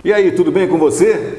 E aí, tudo bem com você?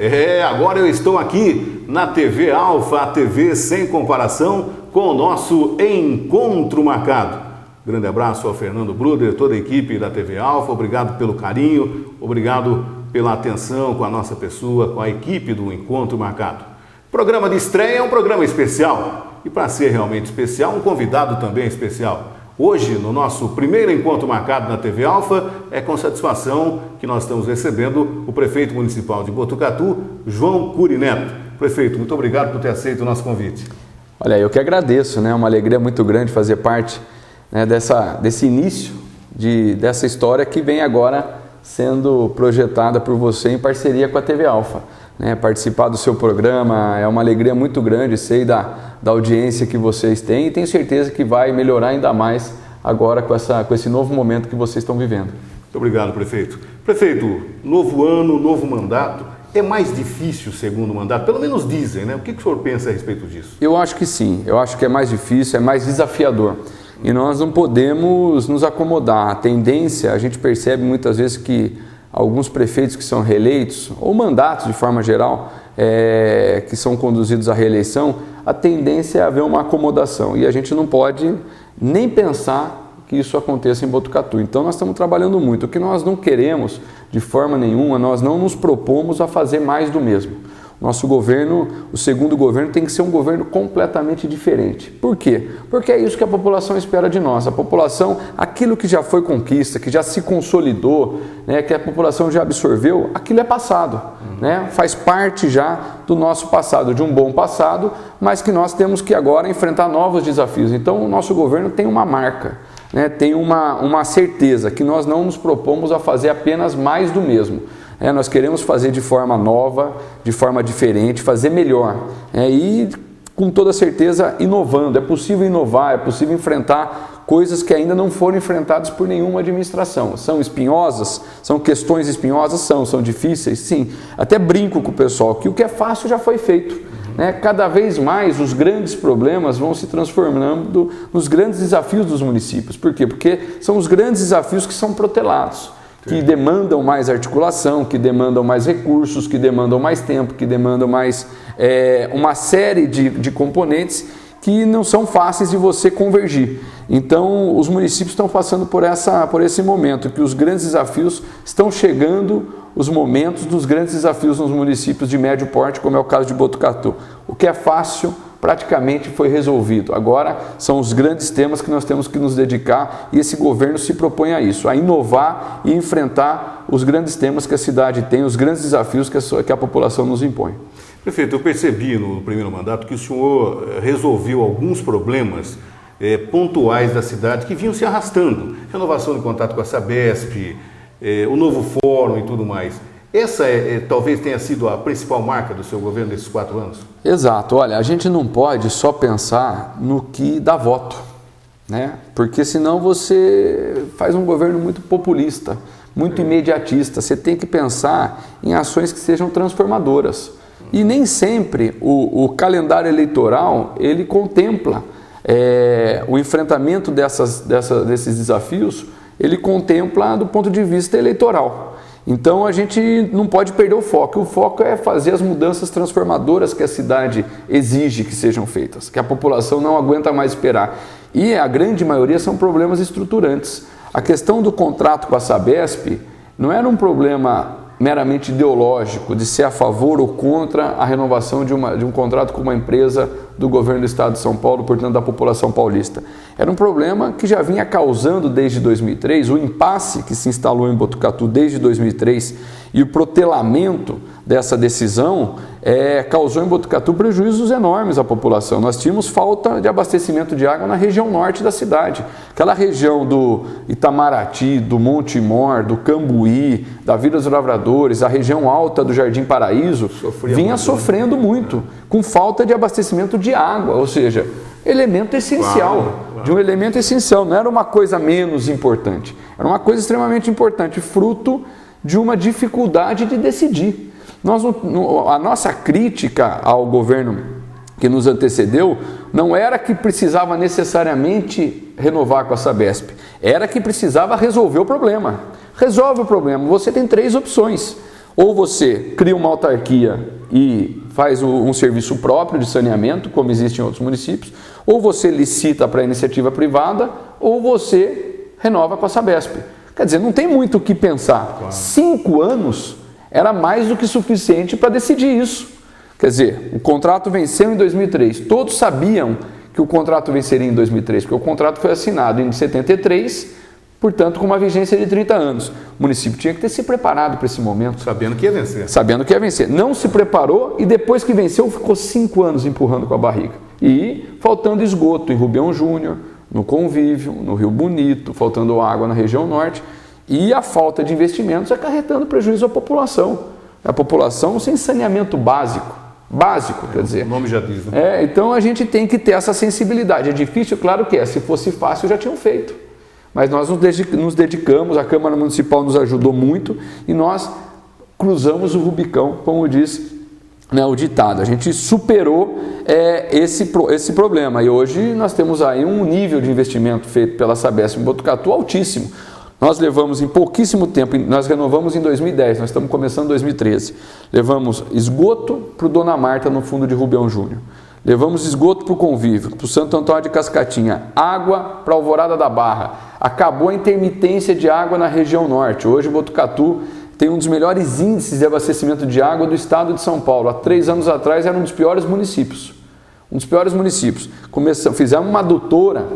Agora eu estou aqui na TV Alfa, a TV sem comparação, com o nosso Encontro Marcado. Grande abraço ao Fernando Bruder, toda a equipe da TV Alfa, obrigado pelo carinho, obrigado pela atenção com a nossa pessoa, com a equipe do Encontro Marcado. Programa de estreia é um programa especial, e para ser realmente especial, um convidado também especial. Hoje, no nosso primeiro encontro marcado na TV Alfa, é com satisfação que nós estamos recebendo o prefeito municipal de Botucatu, João Cury Neto. Prefeito, muito obrigado por ter aceito o nosso convite. Olha, eu que agradeço, né? É uma alegria muito grande fazer parte, né, desse início dessa história que vem agora sendo projetada por você em parceria com a TV Alfa. Né? Participar do seu programa é uma alegria muito grande, sei da audiência que vocês têm e tenho certeza que vai melhorar ainda mais agora com esse novo momento que vocês estão vivendo. Muito obrigado, prefeito. Prefeito, novo ano, novo mandato, é mais difícil o segundo mandato? Pelo menos dizem, né? O que o senhor pensa a respeito disso? Eu acho que sim, eu acho que é mais difícil, é mais desafiador. E nós não podemos nos acomodar. A tendência, a gente percebe muitas vezes que alguns prefeitos que são reeleitos, ou mandatos de forma geral, que são conduzidos à reeleição, a tendência é haver uma acomodação. E a gente não pode nem pensar que isso aconteça em Botucatu. Então nós estamos trabalhando muito. O que nós não queremos, de forma nenhuma, nós não nos propomos a fazer mais do mesmo. Nosso governo, o segundo governo, tem que ser um governo completamente diferente. Por quê? Porque é isso que a população espera de nós. A população, aquilo que já foi conquista, que já se consolidou, né, que a população já absorveu, aquilo é passado. Né? Faz parte já do nosso passado, de um bom passado, mas que nós temos que agora enfrentar novos desafios. Então o nosso governo tem uma marca, né? Tem uma certeza que nós não nos propomos a fazer apenas mais do mesmo. Nós queremos fazer de forma nova, de forma diferente, fazer melhor. E com toda certeza inovando. É possível inovar, é possível enfrentar coisas que ainda não foram enfrentadas por nenhuma administração. São espinhosas? São questões espinhosas? São difíceis? Sim. Até brinco com o pessoal que o que é fácil já foi feito. Cada vez mais os grandes problemas vão se transformando nos grandes desafios dos municípios. Por quê? Porque são os grandes desafios que são protelados, que demandam mais articulação, que demandam mais recursos, que demandam mais tempo, que demandam mais uma série de componentes que não são fáceis de você convergir. Então, os municípios estão passando por esse momento, que os grandes desafios estão chegando, os momentos dos grandes desafios nos municípios de médio porte, como é o caso de Botucatu. O que é fácil praticamente foi resolvido. Agora são os grandes temas que nós temos que nos dedicar e esse governo se propõe a isso, a inovar e enfrentar os grandes temas que a cidade tem, os grandes desafios que a população nos impõe. Prefeito, eu percebi no primeiro mandato que o senhor resolveu alguns problemas pontuais da cidade que vinham se arrastando. Renovação de contato com a Sabesp, o novo fórum e tudo mais. Essa talvez tenha sido a principal marca do seu governo nesses 4 anos? Exato. Olha, a gente não pode só pensar no que dá voto, né? Porque senão você faz um governo muito populista, muito imediatista. Você tem que pensar em ações que sejam transformadoras. E nem sempre o calendário eleitoral ele contempla o enfrentamento desses desafios, ele contempla do ponto de vista eleitoral. Então a gente não pode perder o foco. O foco é fazer as mudanças transformadoras que a cidade exige que sejam feitas, que a população não aguenta mais esperar. E a grande maioria são problemas estruturantes. A questão do contrato com a Sabesp não era um problema meramente ideológico, de ser a favor ou contra a renovação de um contrato com uma empresa do governo do estado de São Paulo, portanto da população paulista. Era um problema que já vinha causando desde 2003, o impasse que se instalou em Botucatu desde 2003 e o protelamento dessa decisão causou em Botucatu prejuízos enormes à população. Nós tínhamos falta de abastecimento de água na região norte da cidade. Aquela região do Itamaraty, do Monte Mor, do Cambuí, da Vila dos Lavradores, a região alta do Jardim Paraíso, vinha sofrendo muito, com falta de abastecimento de água, ou seja, elemento essencial, de um elemento essencial, não era uma coisa menos importante, era uma coisa extremamente importante, fruto de uma dificuldade de decidir. A nossa crítica ao governo que nos antecedeu não era que precisava necessariamente renovar com a Sabesp, era que precisava resolver o problema. Resolve o problema, você tem 3 opções. Ou você cria uma autarquia e faz um serviço próprio de saneamento, como existe em outros municípios, ou você licita para a iniciativa privada, ou você renova com a Sabesp. Quer dizer, não tem muito o que pensar. Claro. 5 anos era mais do que suficiente para decidir isso. Quer dizer, o contrato venceu em 2003. Todos sabiam que o contrato venceria em 2003, porque o contrato foi assinado em 73, portanto, com uma vigência de 30 anos. O município tinha que ter se preparado para esse momento. Sabendo que ia vencer. Sabendo que ia vencer. Não se preparou e depois que venceu ficou 5 anos empurrando com a barriga. E faltando esgoto em Rubião Júnior, no Convívio, no Rio Bonito, faltando água na região norte e a falta de investimentos acarretando prejuízo à população. A população sem saneamento básico. Quer dizer. O nome já diz, né? Então a gente tem que ter essa sensibilidade. É difícil? Claro que é. Se fosse fácil, já tinham feito. Mas nós nos dedicamos, a Câmara Municipal nos ajudou muito e nós cruzamos o Rubicão, como diz, né, o ditado. A gente superou esse problema e hoje nós temos aí um nível de investimento feito pela Sabesp em Botucatu altíssimo. Nós levamos em pouquíssimo tempo, nós renovamos em 2010, nós estamos começando em 2013. Levamos esgoto para o Dona Marta no fundo de Rubião Júnior. Levamos esgoto para o Convívio, para o Santo Antônio de Cascatinha, água para a Alvorada da Barra. Acabou a intermitência de água na região norte. Hoje Botucatu tem um dos melhores índices de abastecimento de água do estado de São Paulo. Há 3 anos atrás era um dos piores municípios. Fizemos uma adutora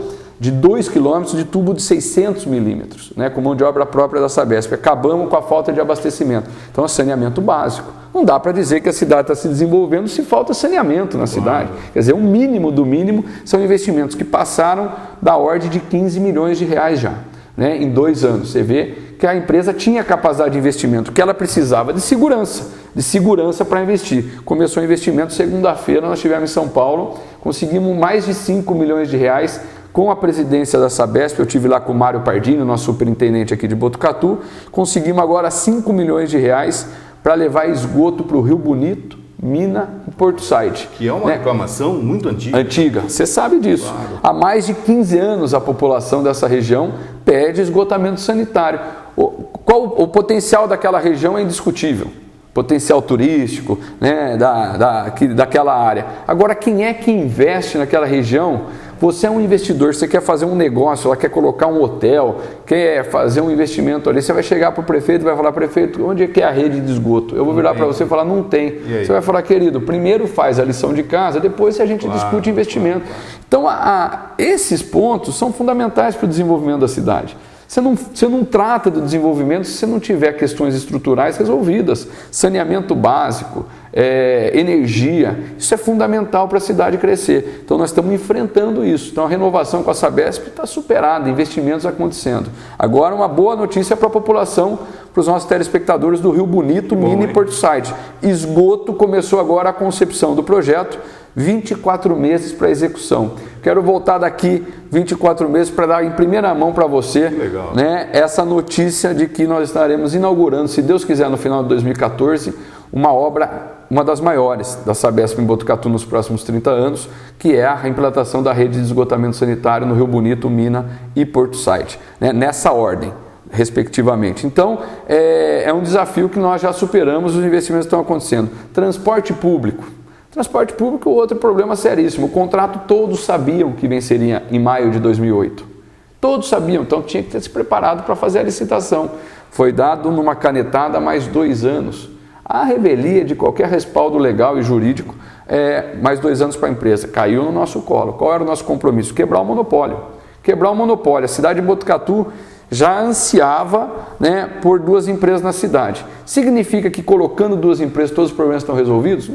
de 2 quilômetros de tubo de 600 milímetros, né, com mão de obra própria da Sabesp. Acabamos com a falta de abastecimento. Então, é saneamento básico. Não dá para dizer que a cidade está se desenvolvendo se falta saneamento na cidade. Quer dizer, o mínimo do mínimo são investimentos que passaram da ordem de 15 milhões de reais já, né, em 2 anos. Você vê que a empresa tinha capacidade de investimento, que ela precisava de segurança para investir. Começou o investimento, segunda-feira nós estivemos em São Paulo, conseguimos mais de 5 milhões de reais com a presidência da Sabesp. Eu estive lá com o Mário Pardini, nosso superintendente aqui de Botucatu. Conseguimos agora 5 milhões de reais para levar esgoto para o Rio Bonito, Mina e Porto Saíde. Que é uma reclamação muito antiga. Antiga, você sabe disso. Claro. Há mais de 15 anos a população dessa região pede esgotamento sanitário. O potencial daquela região é indiscutível. Potencial turístico, né, daquela área. Agora, quem é que investe naquela região? Você é um investidor, você quer fazer um negócio, ela quer colocar um hotel, quer fazer um investimento ali, você vai chegar para o prefeito e vai falar: prefeito, onde é que é a rede de esgoto? Eu vou virar para você e falar: não tem. Você vai falar: querido, primeiro faz a lição de casa, depois a gente discute investimento. Então, esses pontos são fundamentais para o desenvolvimento da cidade. Você não trata do desenvolvimento se você não tiver questões estruturais resolvidas. Saneamento básico, energia, isso é fundamental para a cidade crescer. Então nós estamos enfrentando isso. Então a renovação com a Sabesp está superada, investimentos acontecendo. Agora uma boa notícia para a população, para os nossos telespectadores do Rio Bonito, Mina e Porto Saíde. Esgoto, começou agora a concepção do projeto, 24 meses para execução. Quero voltar daqui 24 meses para dar em primeira mão para você, né, essa notícia de que nós estaremos inaugurando, se Deus quiser, no final de 2014, uma obra, uma das maiores da Sabesp em Botucatu nos próximos 30 anos, que é a implantação da rede de esgotamento sanitário no Rio Bonito, Mina e Porto Saíde, né, nessa ordem, respectivamente. Então, é um desafio que nós já superamos, os investimentos estão acontecendo. Transporte público, outro problema seríssimo. O contrato todos sabiam que venceria em maio de 2008. Todos sabiam, então tinha que ter se preparado para fazer a licitação. Foi dado numa canetada mais 2 anos. A revelia de qualquer respaldo legal e jurídico, mais 2 anos para a empresa. Caiu no nosso colo. Qual era o nosso compromisso? Quebrar o monopólio. A cidade de Botucatu já ansiava, né, por 2 empresas na cidade. Significa que colocando 2 empresas todos os problemas estão resolvidos?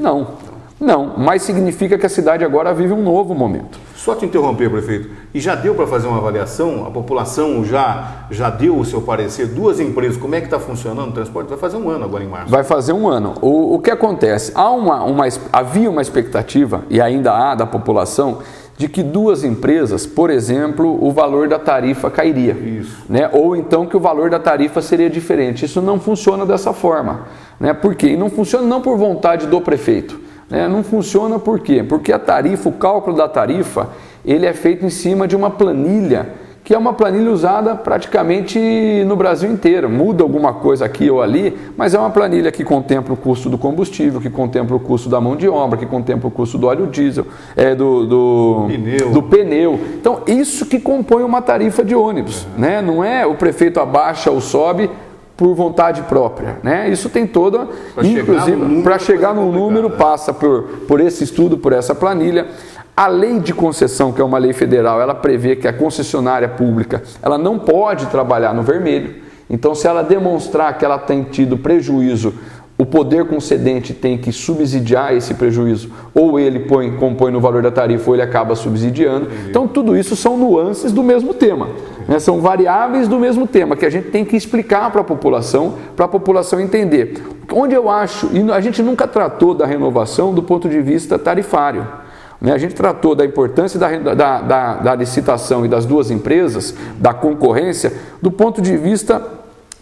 Não, mas significa que a cidade agora vive um novo momento. Só te interromper, prefeito, e já deu para fazer uma avaliação? A população já deu o seu parecer? 2 empresas, como é que está funcionando o transporte? Vai fazer 1 ano agora em março. Vai fazer 1 ano. O que acontece? Havia uma expectativa, e ainda há, da população, de que 2 empresas, por exemplo, o valor da tarifa cairia. Isso. Né? Ou então que o valor da tarifa seria diferente. Isso não funciona dessa forma. Né? Por quê? E não funciona não por vontade do prefeito. Não funciona por quê? Porque a tarifa, o cálculo da tarifa, ele é feito em cima de uma planilha que é uma planilha usada praticamente no Brasil inteiro. Muda alguma coisa aqui ou ali, mas é uma planilha que contempla o custo do combustível, que contempla o custo da mão de obra, que contempla o custo do óleo diesel, do pneu. Então, isso que compõe uma tarifa de ônibus, né? Não é o prefeito abaixa ou sobe por vontade própria, né? Isso tem toda, inclusive, para chegar no número, passa por esse estudo, por essa planilha. A lei de concessão, que é uma lei federal, ela prevê que a concessionária pública ela não pode trabalhar no vermelho. Então, se ela demonstrar que ela tem tido prejuízo, o poder concedente tem que subsidiar esse prejuízo, ou ele compõe no valor da tarifa, ou ele acaba subsidiando. Então, tudo isso são nuances do mesmo tema, né? São variáveis do mesmo tema, que a gente tem que explicar para a população entender. Onde eu acho, e a gente nunca tratou da renovação do ponto de vista tarifário. A gente tratou da importância da licitação e das duas empresas, da concorrência, do ponto de vista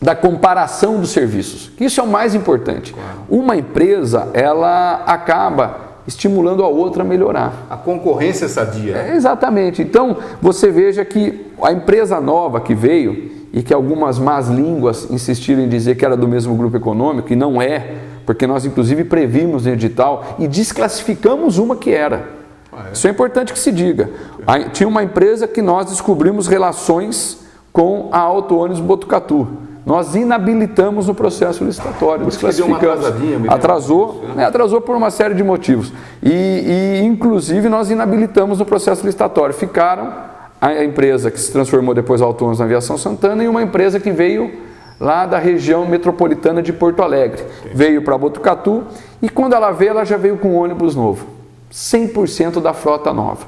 da comparação dos serviços. Isso é o mais importante. Claro. Uma empresa, ela acaba estimulando a outra a melhorar. A concorrência sadia. Exatamente. Então, você veja que a empresa nova que veio, e que algumas más línguas insistiram em dizer que era do mesmo grupo econômico, e não é, porque nós inclusive previmos no edital e desclassificamos uma que era. Isso é importante que se diga. Tinha uma empresa que nós descobrimos relações com a Auto Ônibus Botucatu. Nós inabilitamos no processo licitatório, desclassificamos. Atrasou por uma série de motivos. E inclusive nós inabilitamos no processo licitatório. Ficaram a empresa que se transformou depois Auto Ônibus na Aviação Santana e uma empresa que veio lá da região metropolitana de Porto Alegre. Veio para Botucatu e quando ela veio, ela já veio com um ônibus novo. 100% da frota nova.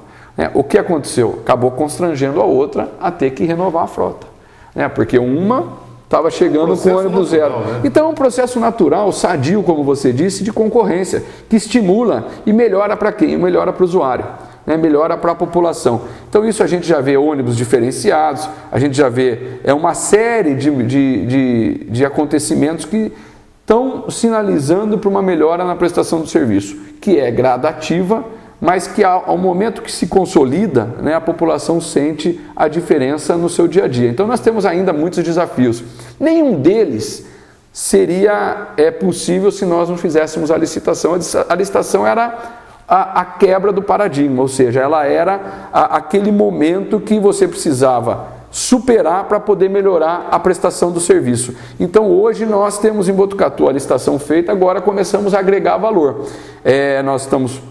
O que aconteceu? Acabou constrangendo a outra a ter que renovar a frota. Porque uma estava chegando com o ônibus zero. Né? Então é um processo natural, sadio, como você disse, de concorrência, que estimula e melhora para quem? Melhora para o usuário, melhora para a população. Então isso a gente já vê ônibus diferenciados, a gente já vê uma série de acontecimentos que estão sinalizando para uma melhora na prestação do serviço, que é gradativa, mas que ao momento que se consolida, a população sente a diferença no seu dia a dia. Então nós temos ainda muitos desafios. Nenhum deles seria possível se nós não fizéssemos a licitação. A licitação era a quebra do paradigma, ou seja, ela era aquele momento que você precisava superar para poder melhorar a prestação do serviço. Então hoje nós temos em Botucatu a licitação feita, agora começamos a agregar valor. Nós estamos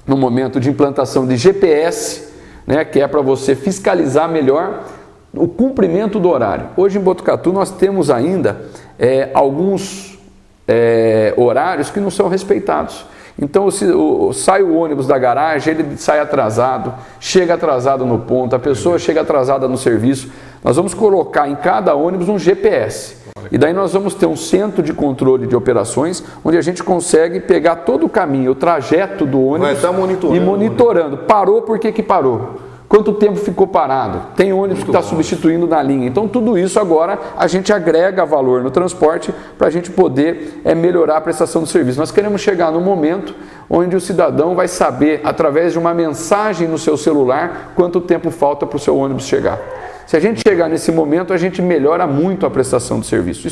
no momento de implantação de GPS, que é para você fiscalizar melhor o cumprimento do horário. Hoje em Botucatu nós temos ainda alguns horários que não são respeitados. Então, sai o ônibus da garagem, ele sai atrasado, chega atrasado no ponto, a pessoa chega atrasada no serviço. Nós vamos colocar em cada ônibus um GPS. E daí nós vamos ter um centro de controle de operações, onde a gente consegue pegar todo o caminho, o trajeto do ônibus e monitorando. Parou, por que parou? Quanto tempo ficou parado? Tem ônibus que está substituindo na linha. Então, tudo isso agora a gente agrega valor no transporte para a gente poder melhorar a prestação do serviço. Nós queremos chegar no momento onde o cidadão vai saber, através de uma mensagem no seu celular, quanto tempo falta para o seu ônibus chegar. Se a gente chegar nesse momento, a gente melhora muito a prestação do serviço.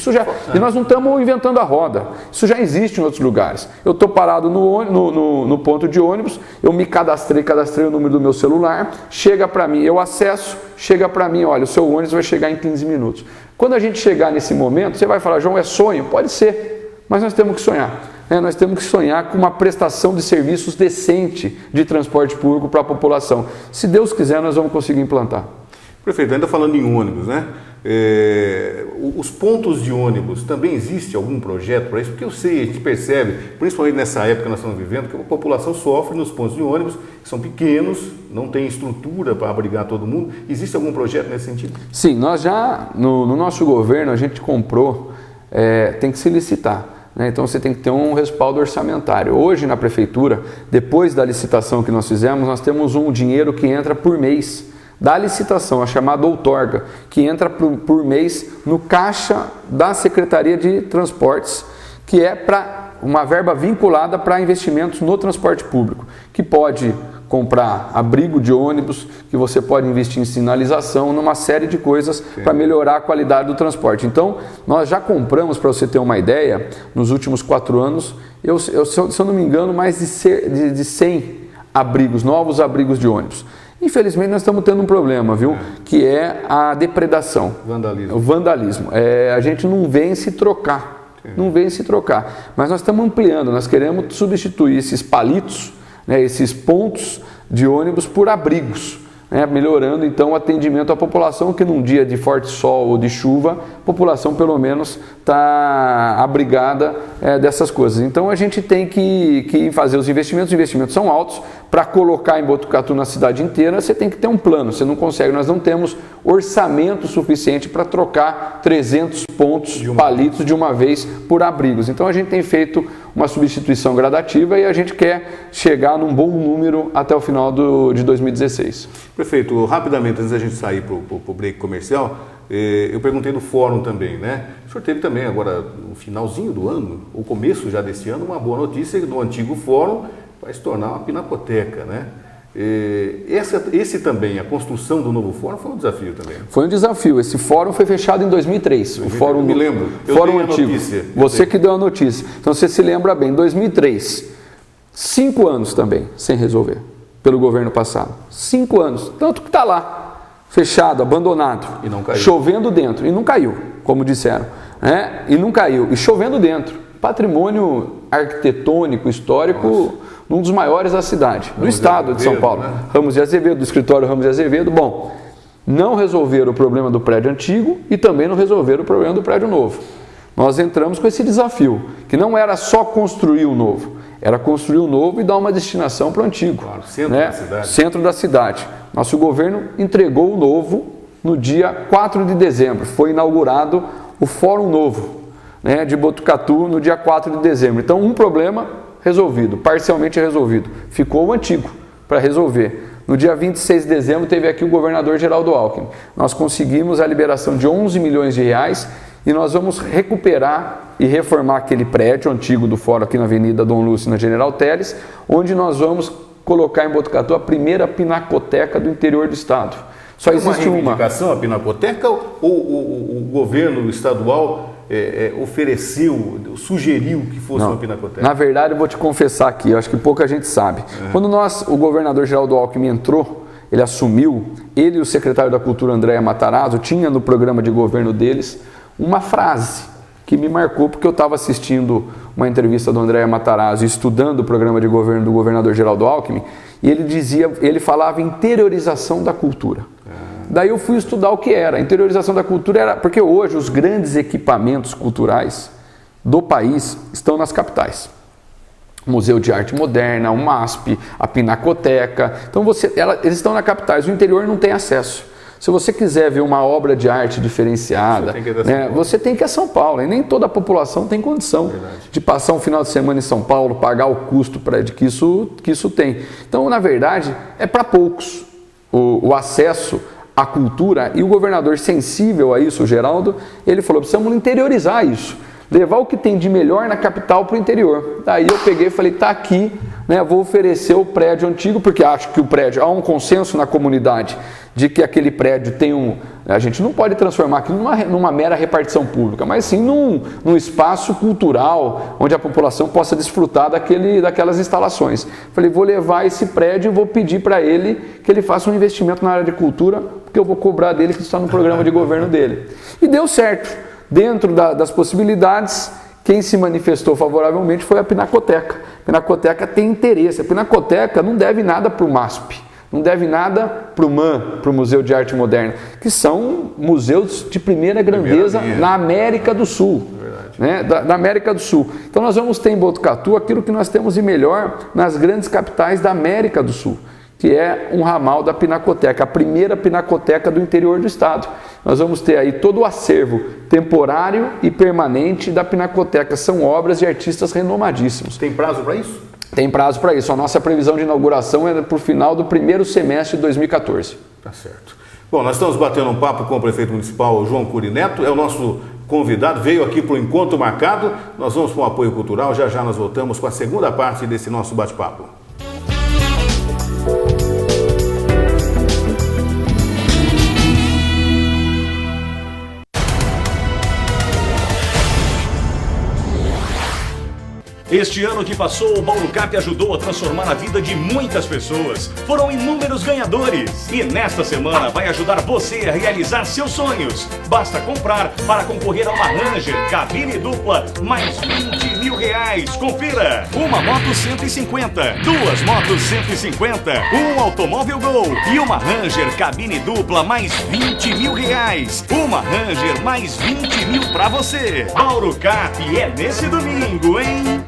E nós não estamos inventando a roda. Isso já existe em outros lugares. Eu estou parado no ponto de ônibus, eu me cadastrei o número do meu celular, chega para mim, eu acesso, chega para mim, olha, o seu ônibus vai chegar em 15 minutos. Quando a gente chegar nesse momento, você vai falar, João, é sonho? Pode ser, mas nós temos que sonhar. Nós temos que sonhar com uma prestação de serviços decente de transporte público para a população. Se Deus quiser, nós vamos conseguir implantar. Prefeito, ainda falando em ônibus, os pontos de ônibus, também existe algum projeto para isso? Porque eu sei, a gente percebe, principalmente nessa época que nós estamos vivendo, que a população sofre nos pontos de ônibus, que são pequenos, não tem estrutura para abrigar todo mundo. Existe algum projeto nesse sentido? Sim, nós já, no nosso governo, a gente comprou, tem que se licitar. Então você tem que ter um respaldo orçamentário. Hoje na prefeitura, depois da licitação que nós fizemos, nós temos um dinheiro que entra por mês da licitação, a chamada outorga, que entra por mês no caixa da Secretaria de Transportes, que é para uma verba vinculada para investimentos no transporte público, que pode comprar abrigo de ônibus, que você pode investir em sinalização, numa série de coisas para melhorar a qualidade do transporte. Então, nós já compramos, para você ter uma ideia, nos últimos 4 anos, se eu não me engano, mais de 100 abrigos, novos abrigos de ônibus. Infelizmente, nós estamos tendo um problema, viu? Que é a depredação. Vandalismo. O vandalismo. A gente não vem se trocar. Não vem se trocar. Mas nós estamos ampliando, nós queremos substituir esses palitos, né, esses pontos de ônibus por abrigos, né, melhorando então o atendimento à população, que num dia de forte sol ou de chuva, a população pelo menos está abrigada dessas coisas. Então a gente tem que fazer os investimentos são altos. Para colocar em Botucatu na cidade inteira, você tem que ter um plano, você não consegue, nós não temos orçamento suficiente para trocar 300 pontos, palitos de uma vez por abrigos. Então a gente tem feito uma substituição gradativa e a gente quer chegar num bom número até o final de 2016. Prefeito, rapidamente, antes da gente sair para o break comercial, eu perguntei do fórum também, né? O senhor teve também agora, no finalzinho do ano, o começo já desse ano, uma boa notícia do antigo fórum, vai se tornar uma pinacoteca, né? Esse também, a construção do novo fórum foi um desafio também. Foi um desafio. Esse fórum foi fechado em 2003. O fórum, eu me lembro. Fórum antigo. Você que deu a notícia. Então você se lembra bem. 2003, 5 anos também sem resolver pelo governo passado. 5 anos. Tanto que está lá, fechado, abandonado. E não caiu. Chovendo dentro. E não caiu, como disseram. E não caiu. E chovendo dentro. Patrimônio arquitetônico, histórico, um dos maiores da cidade, do estado de São Paulo. Né? Ramos de Azevedo, do escritório Ramos de Azevedo. Bom, não resolveram o problema do prédio antigo e também não resolveram o problema do prédio novo. Nós entramos com esse desafio, que não era só construir o novo, era construir o novo e dar uma destinação para o antigo. Claro, centro da cidade. Centro da cidade. Nosso governo entregou o novo no dia 4 de dezembro. Foi inaugurado o Fórum Novo, né, de Botucatu no dia 4 de dezembro. Então, um problema resolvido, parcialmente resolvido. Ficou o antigo para resolver. No dia 26 de dezembro teve aqui o governador Geraldo Alckmin. Nós conseguimos a liberação de 11 milhões de reais e nós vamos recuperar e reformar aquele prédio antigo do fórum aqui na Avenida Dom Lúcio, na General Teles, onde nós vamos colocar em Botucatu a primeira pinacoteca do interior do estado. Só existe uma. Reivindicação a pinacoteca ou o governo estadual ofereceu, sugeriu que fosse uma pinacoteca? Na verdade, eu vou te confessar aqui, eu acho que pouca gente sabe. Quando o governador Geraldo Alckmin entrou, ele assumiu, ele e o secretário da Cultura, Andréa Matarazzo, tinha no programa de governo deles uma frase que me marcou, porque eu estava assistindo uma entrevista do Andréa Matarazzo, estudando o programa de governo do governador Geraldo Alckmin, e ele falava interiorização da cultura. Daí eu fui estudar o que era. A interiorização da cultura era... Porque hoje os grandes equipamentos culturais do país estão nas capitais. O Museu de Arte Moderna, o MASP, a Pinacoteca. Então eles estão nas capitais. O interior não tem acesso. Se você quiser ver uma obra de arte diferenciada, você tem que ir a São Paulo. E nem toda a população tem condição de passar um final de semana em São Paulo, pagar o custo que isso tem. Então, na verdade, é para poucos o acesso à cultura, e o governador, sensível a isso, o Geraldo, ele falou: precisamos interiorizar isso, levar o que tem de melhor na capital para o interior. Daí eu peguei e falei: tá aqui, vou oferecer o prédio antigo, porque acho que o prédio, há um consenso na comunidade de que aquele prédio tem a gente não pode transformar aquilo numa mera repartição pública, mas sim num espaço cultural, onde a população possa desfrutar daquelas instalações. Falei: vou levar esse prédio e vou pedir para ele que ele faça um investimento na área de cultura, porque eu vou cobrar dele, que está no programa de governo dele. E deu certo. Dentro das possibilidades, quem se manifestou favoravelmente foi a Pinacoteca. A Pinacoteca tem interesse. A Pinacoteca não deve nada para o MASP, não deve nada para o MAN, para o Museu de Arte Moderna, que são museus de primeira grandeza na América do Sul. Da América do Sul. Então nós vamos ter em Botucatu aquilo que nós temos de melhor nas grandes capitais da América do Sul, que é um ramal da Pinacoteca, a primeira pinacoteca do interior do estado. Nós vamos ter aí todo o acervo temporário e permanente da Pinacoteca. São obras de artistas renomadíssimos. Tem prazo para isso? Tem prazo para isso. A nossa previsão de inauguração é para o final do primeiro semestre de 2014. Tá certo. Bom, nós estamos batendo um papo com o prefeito municipal João Cury Neto, é o nosso convidado, veio aqui para o Encontro Marcado. Nós vamos para um apoio cultural, já nós voltamos com a segunda parte desse nosso bate-papo. Este ano que passou, o Baulucap ajudou a transformar a vida de muitas pessoas. Foram inúmeros ganhadores. E nesta semana vai ajudar você a realizar seus sonhos. Basta comprar para concorrer a uma Ranger cabine dupla mais R$20.000. Confira! Uma moto 150, duas motos 150, um automóvel Gol e uma Ranger cabine dupla mais R$20.000. Uma Ranger mais 20 mil pra você. Baulucap é nesse domingo, hein?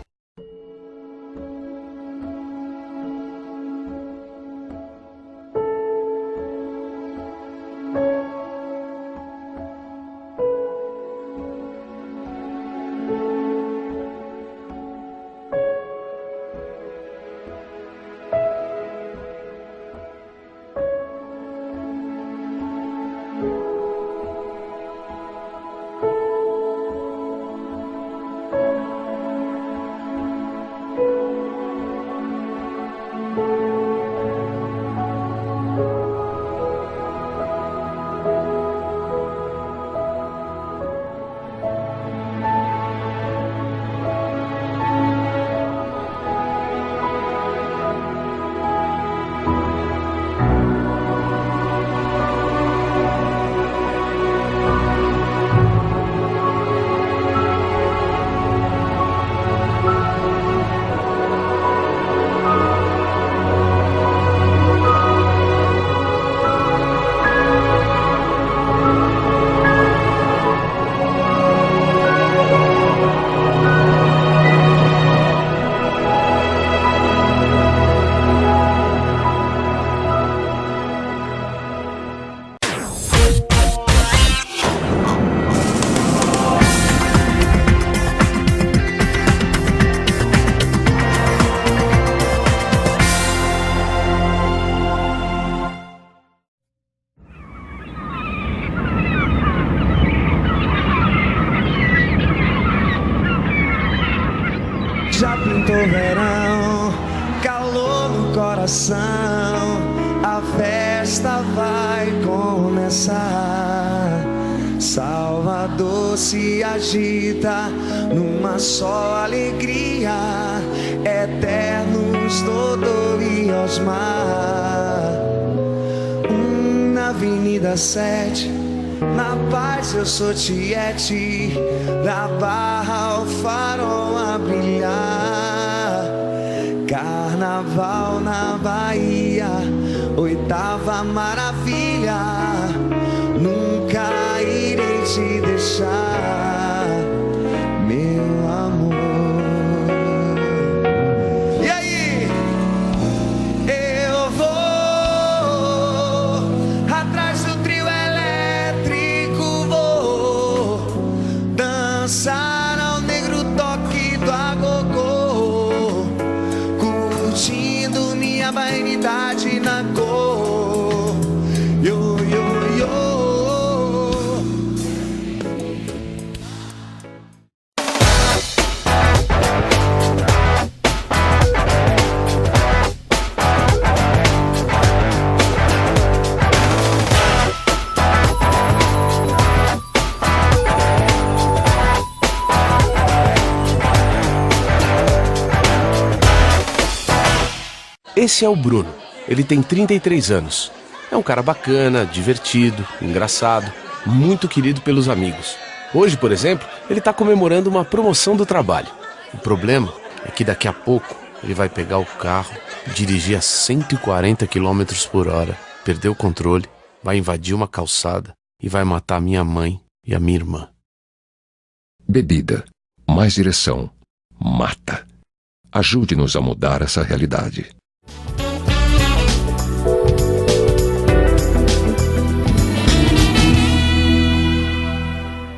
Já pintou verão, calor no coração, a festa vai começar. Salvador se agita numa só alegria, eternos Dodô e Osmar. Na Avenida 7, na paz eu sou tiete, da Barra ao farol a brilhar. Carnaval na Bahia, oitava maravilha, nunca irei te deixar, meu amor. E aí? Eu vou atrás do trio elétrico, vou dançar ao negro toque do agogô, curtindo minha vaidade na cor. Yo, yo, yo. Esse é o Bruno. Ele tem 33 anos. É um cara bacana, divertido, engraçado, muito querido pelos amigos. Hoje, por exemplo, ele está comemorando uma promoção do trabalho. O problema é que daqui a pouco ele vai pegar o carro, dirigir a 140 km por hora, perder o controle, vai invadir uma calçada e vai matar minha mãe e a minha irmã. Bebida, mais direção, mata. Ajude-nos a mudar essa realidade.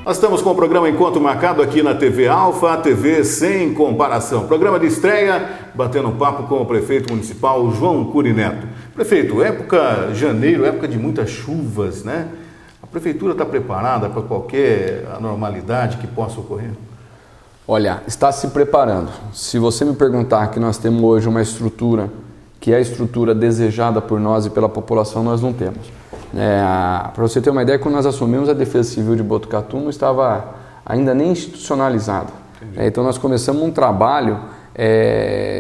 Nós estamos com o programa Encontro Marcado aqui na TV Alfa, a TV sem comparação. Programa de estreia, batendo um papo com o prefeito municipal João Cury Neto. Prefeito, época janeiro, época de muitas chuvas, né? A prefeitura está preparada para qualquer anormalidade que possa ocorrer? Olha, está se preparando. Se você me perguntar que nós temos hoje uma estrutura que é a estrutura desejada por nós e pela população, nós não temos. Para você ter uma ideia, quando nós assumimos a Defesa Civil de Botucatu, não estava ainda nem institucionalizada. Então nós começamos um trabalho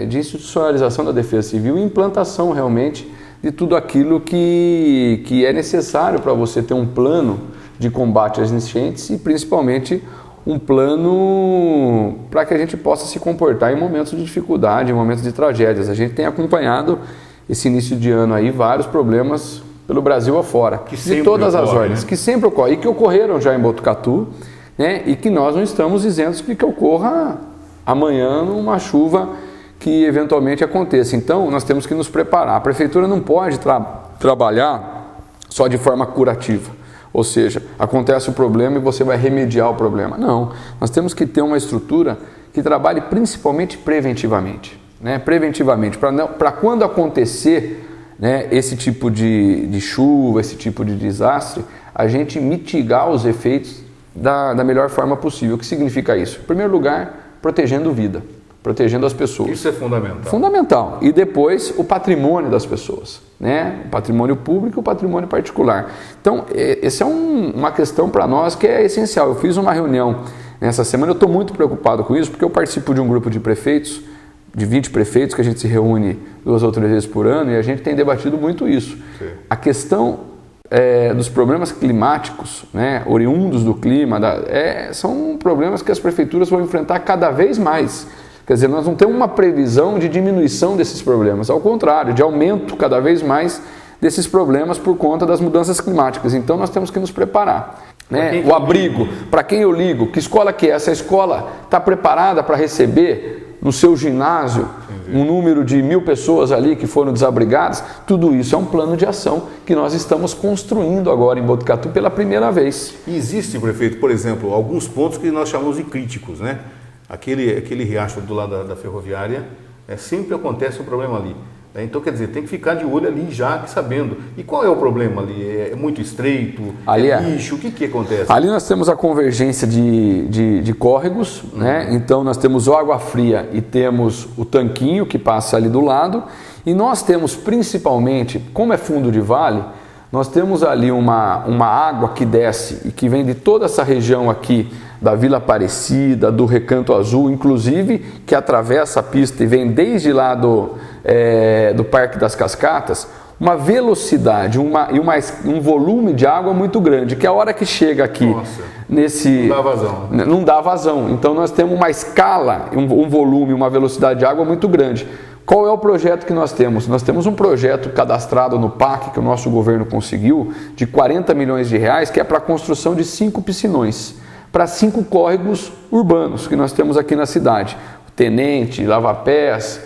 de institucionalização da Defesa Civil e implantação realmente de tudo aquilo que é necessário para você ter um plano de combate às enchentes e principalmente um plano para que a gente possa se comportar em momentos de dificuldade, em momentos de tragédias. A gente tem acompanhado esse início de ano aí vários problemas pelo Brasil afora, de todas as ordens, que sempre ocorrem e que ocorreram já em Botucatu, né, e que nós não estamos isentos de que ocorra amanhã uma chuva que eventualmente aconteça. Então, nós temos que nos preparar. A Prefeitura não pode trabalhar só de forma curativa, ou seja, acontece o problema e você vai remediar o problema. Não, nós temos que ter uma estrutura que trabalhe principalmente preventivamente, né? Preventivamente, para quando acontecer, né, esse tipo de chuva, esse tipo de desastre, a gente mitigar os efeitos da melhor forma possível. O que significa isso? Em primeiro lugar, protegendo vida, protegendo as pessoas. Isso é fundamental. Fundamental. E depois o patrimônio das pessoas, né? O patrimônio público e o patrimônio particular. Então, essa é uma questão para nós que é essencial. Eu fiz uma reunião nessa semana, eu estou muito preocupado com isso, porque eu participo de um grupo de prefeitos, de 20 prefeitos, que a gente se reúne 2 ou 3 vezes por ano, e a gente tem debatido muito isso. Sim. A questão dos problemas climáticos, né, oriundos do clima, são problemas que as prefeituras vão enfrentar cada vez mais. Quer dizer, nós não temos uma previsão de diminuição desses problemas, ao contrário, de aumento cada vez mais desses problemas por conta das mudanças climáticas. Então nós temos que nos preparar. Né? O abrigo, para quem eu ligo, que escola que é? Essa escola está preparada para receber no seu ginásio um número de 1000 pessoas ali que foram desabrigadas? Tudo isso é um plano de ação que nós estamos construindo agora em Botucatu pela primeira vez. E existe, prefeito, por exemplo, alguns pontos que nós chamamos de críticos, né? Aquele riacho do lado da ferroviária, sempre acontece um problema ali. Então, quer dizer, tem que ficar de olho ali já, sabendo. E qual é o problema ali? É muito estreito? Ali lixo? O que acontece? Ali nós temos a convergência de córregos, né? Então nós temos água fria e temos o tanquinho que passa ali do lado. E nós temos principalmente, como é fundo de vale, nós temos ali uma água que desce e que vem de toda essa região aqui, da Vila Aparecida, do Recanto Azul, inclusive, que atravessa a pista e vem desde lá do Parque das Cascatas, uma velocidade um volume de água muito grande, que a hora que chega aqui, não dá vazão. Não dá vazão. Então nós temos uma escala, um volume, uma velocidade de água muito grande. Qual é o projeto que nós temos? Nós temos um projeto cadastrado no PAC, que o nosso governo conseguiu, de 40 milhões de reais, que é para a construção de 5 piscinões, para 5 córregos urbanos que nós temos aqui na cidade. O Tenente, Lava Pés,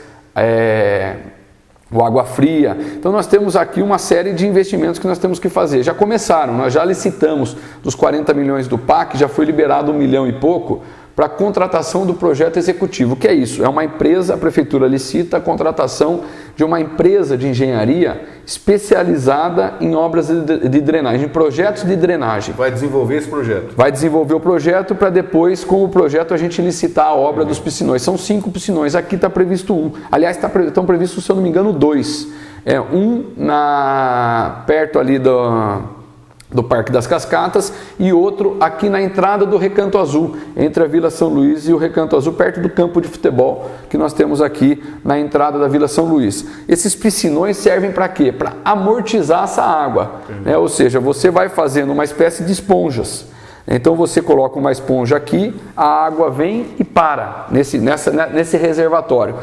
o Água Fria. Então nós temos aqui uma série de investimentos que nós temos que fazer. Já começaram, nós já licitamos dos 40 milhões do PAC, já foi liberado 1 milhão e pouco para a contratação do projeto executivo. O que é isso? É uma empresa, a prefeitura licita a contratação de uma empresa de engenharia especializada em obras de drenagem, em projetos de drenagem. Vai desenvolver esse projeto? Vai desenvolver o projeto para depois, com o projeto, a gente licitar a obra dos piscinões. São 5 piscinões, aqui está previsto 1. Aliás, estão previstos, se eu não me engano, 2. Um perto ali do Parque das Cascatas e outro aqui na entrada do Recanto Azul, entre a Vila São Luís e o Recanto Azul, perto do campo de futebol que nós temos aqui na entrada da Vila São Luís. Esses piscinões servem para quê? Para amortizar essa água, né? Ou seja, você vai fazendo uma espécie de esponjas. Então você coloca uma esponja aqui, a água vem e para nesse reservatório.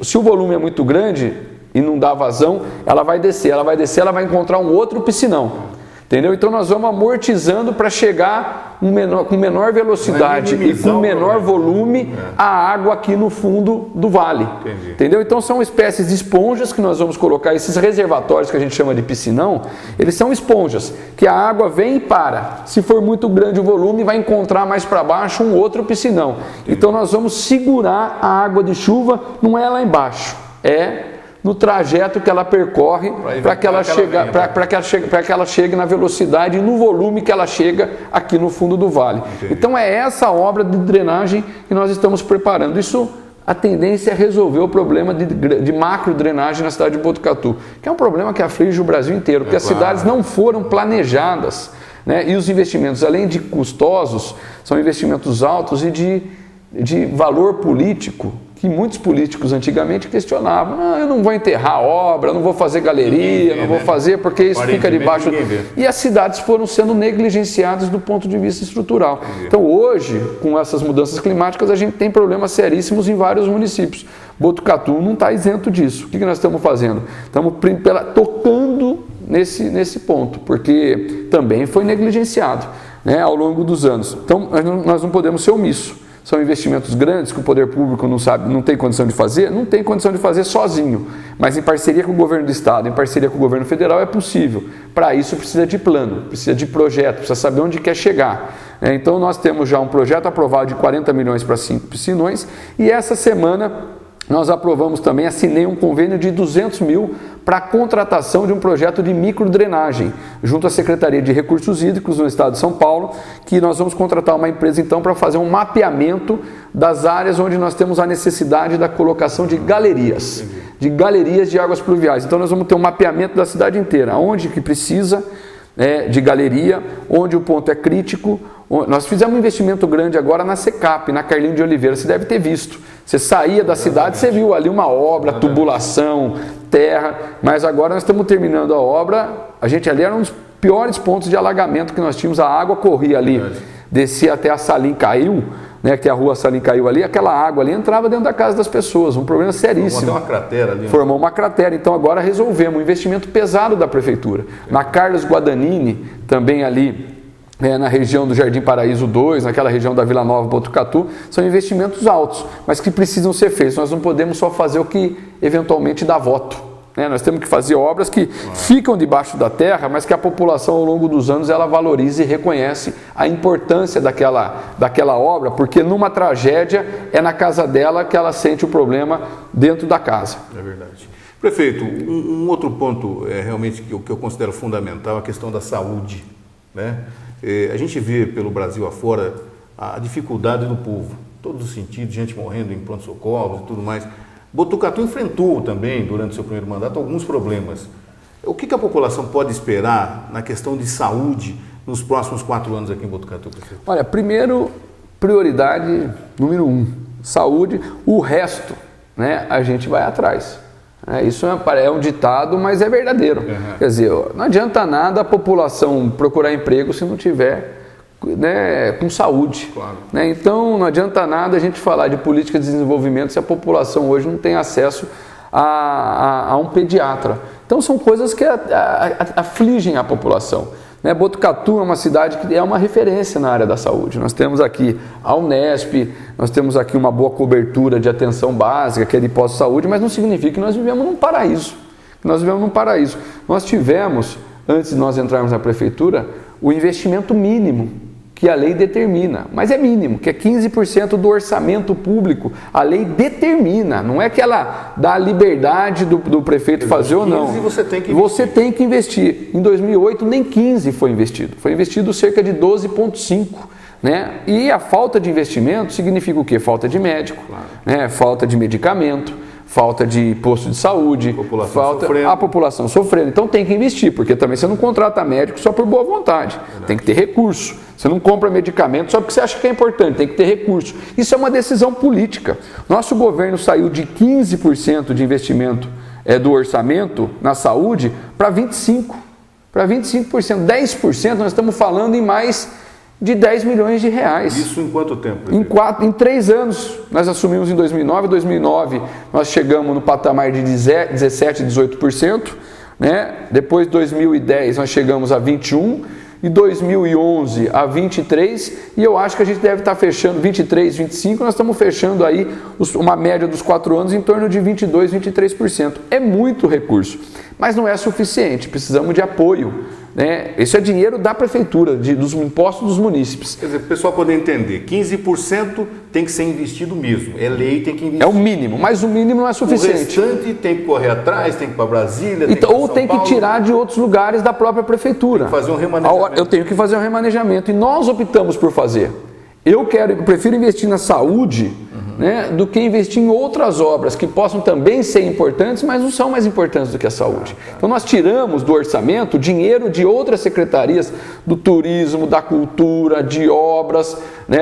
Se o volume é muito grande e não dá vazão, ela vai descer, ela vai encontrar um outro piscinão. Entendeu? Então nós vamos amortizando para chegar com menor velocidade e com menor volume a água aqui no fundo do vale. Entendi. Entendeu? Então são espécies de esponjas que nós vamos colocar, esses reservatórios que a gente chama de piscinão, eles são esponjas, que a água vem e para. Se for muito grande o volume, vai encontrar mais para baixo um outro piscinão. Entendi. Então nós vamos segurar a água de chuva, não é lá embaixo, no trajeto que ela percorre para que ela chegue na velocidade e no volume que ela chega aqui no fundo do vale. Entendi. Então é essa obra de drenagem que nós estamos preparando. Isso, a tendência é resolver o problema de macro drenagem na cidade de Botucatu, que é um problema que aflige o Brasil inteiro, porque as cidades não foram planejadas, né? E os investimentos, além de custosos, são investimentos altos e de valor político que muitos políticos antigamente questionavam. Eu não vou enterrar a obra, eu não vou fazer galeria, não vou fazer porque isso fica debaixo... E as cidades foram sendo negligenciadas do ponto de vista estrutural. Então hoje, com essas mudanças climáticas, a gente tem problemas seríssimos em vários municípios. Botucatu não está isento disso. O que nós estamos fazendo? Estamos tocando nesse ponto, porque também foi negligenciado, né, ao longo dos anos. Então nós não podemos ser omissos. São investimentos grandes que o poder público não tem condição de fazer? Não tem condição de fazer sozinho, mas em parceria com o governo do estado, em parceria com o governo federal é possível. Para isso precisa de plano, precisa de projeto, precisa saber onde quer chegar. Então nós temos já um projeto aprovado de 40 milhões para 5 piscinões e essa semana nós aprovamos também, assinei um convênio de 200 mil para a contratação de um projeto de microdrenagem, junto à Secretaria de Recursos Hídricos no estado de São Paulo, que nós vamos contratar uma empresa então para fazer um mapeamento das áreas onde nós temos a necessidade da colocação de galerias de águas pluviais. Então nós vamos ter um mapeamento da cidade inteira, onde que precisa de galeria, onde o ponto é crítico. Nós fizemos um investimento grande agora na Secap, na Carlinho de Oliveira, você deve ter visto. Você saía da cidade, você viu ali uma obra, tubulação, terra, mas agora nós estamos terminando a obra, a gente ali era um dos piores pontos de alagamento que nós tínhamos, a água corria ali, descia até a Salim Caiu, né, que a rua Salim Caiu ali, aquela água ali entrava dentro da casa das pessoas, um problema seríssimo. Formou uma cratera ali. Formou uma cratera, então agora resolvemos, um investimento pesado da prefeitura. Na Carlos Guadagnini, também ali, na região do Jardim Paraíso 2, naquela região da Vila Nova, Botucatu, são investimentos altos, mas que precisam ser feitos. Nós não podemos só fazer o que eventualmente dá voto. Nós temos que fazer obras que ficam debaixo da terra, mas que a população ao longo dos anos ela valoriza e reconhece a importância daquela obra, porque numa tragédia é na casa dela que ela sente o problema dentro da casa. É verdade. Prefeito, um outro ponto realmente que eu considero fundamental é a questão da saúde, né? A gente vê pelo Brasil afora a dificuldade do povo, em todos os sentidos, gente morrendo em pronto-socorros e tudo mais. Botucatu enfrentou também, durante seu primeiro mandato, alguns problemas. O que a população pode esperar na questão de saúde nos próximos 4 anos aqui em Botucatu, prefeito? Olha, primeiro, prioridade número 1, saúde, o resto, né, a gente vai atrás. Isso é um ditado, mas é verdadeiro. Quer dizer, não adianta nada a população procurar emprego se não tiver, né, com saúde. Claro. Então não adianta nada a gente falar de política de desenvolvimento se a população hoje não tem acesso a um pediatra. Então são coisas que afligem a população. Botucatu é uma cidade que é uma referência na área da saúde. Nós temos aqui a Unesp, nós temos aqui uma boa cobertura de atenção básica, que é de pós-saúde, mas não significa que nós vivemos num paraíso. Nós tivemos, antes de nós entrarmos na prefeitura, o investimento mínimo que a lei determina, mas é mínimo, que é 15% do orçamento público. A lei determina, não é que ela dá a liberdade do prefeito fazer ou não. Você tem que investir. Em 2008 nem 15 foi investido cerca de 12,5. E a falta de investimento significa o quê? Falta de médico, falta de medicamento, falta de posto de saúde, a população sofrendo. Então tem que investir, porque também você não contrata médico só por boa vontade, tem que ter recurso. Você não compra medicamento só porque você acha que é importante, tem que ter recurso. Isso é uma decisão política. Nosso governo saiu de 15% de investimento do orçamento na saúde para 25%. 10% nós estamos falando em mais de 10 milhões de reais. Isso em quanto tempo? Em 3 anos. Nós assumimos em 2009. Em 2009 nós chegamos no patamar de 17%, 18%. Depois de 2010 nós chegamos a 21%. Em 2011 a 23%, e eu acho que a gente deve estar fechando 23%, 25%, nós estamos fechando aí uma média dos 4 anos em torno de 22%, 23%. É muito recurso, mas não é suficiente, precisamos de apoio. Esse é dinheiro da prefeitura, dos impostos dos munícipes. Quer dizer, para o pessoal poder entender, 15% tem que ser investido mesmo, é lei, tem que investir. É o mínimo, mas o mínimo não é suficiente. O restante tem que correr atrás, tem que ir para Brasília, ou tem que tirar de outros lugares da própria prefeitura. Tem que fazer um remanejamento. Eu tenho que fazer um remanejamento e nós optamos por fazer. Eu prefiro investir na saúde, do que investir em outras obras que possam também ser importantes, mas não são mais importantes do que a saúde. Então nós tiramos do orçamento dinheiro de outras secretarias, do turismo, da cultura, de obras,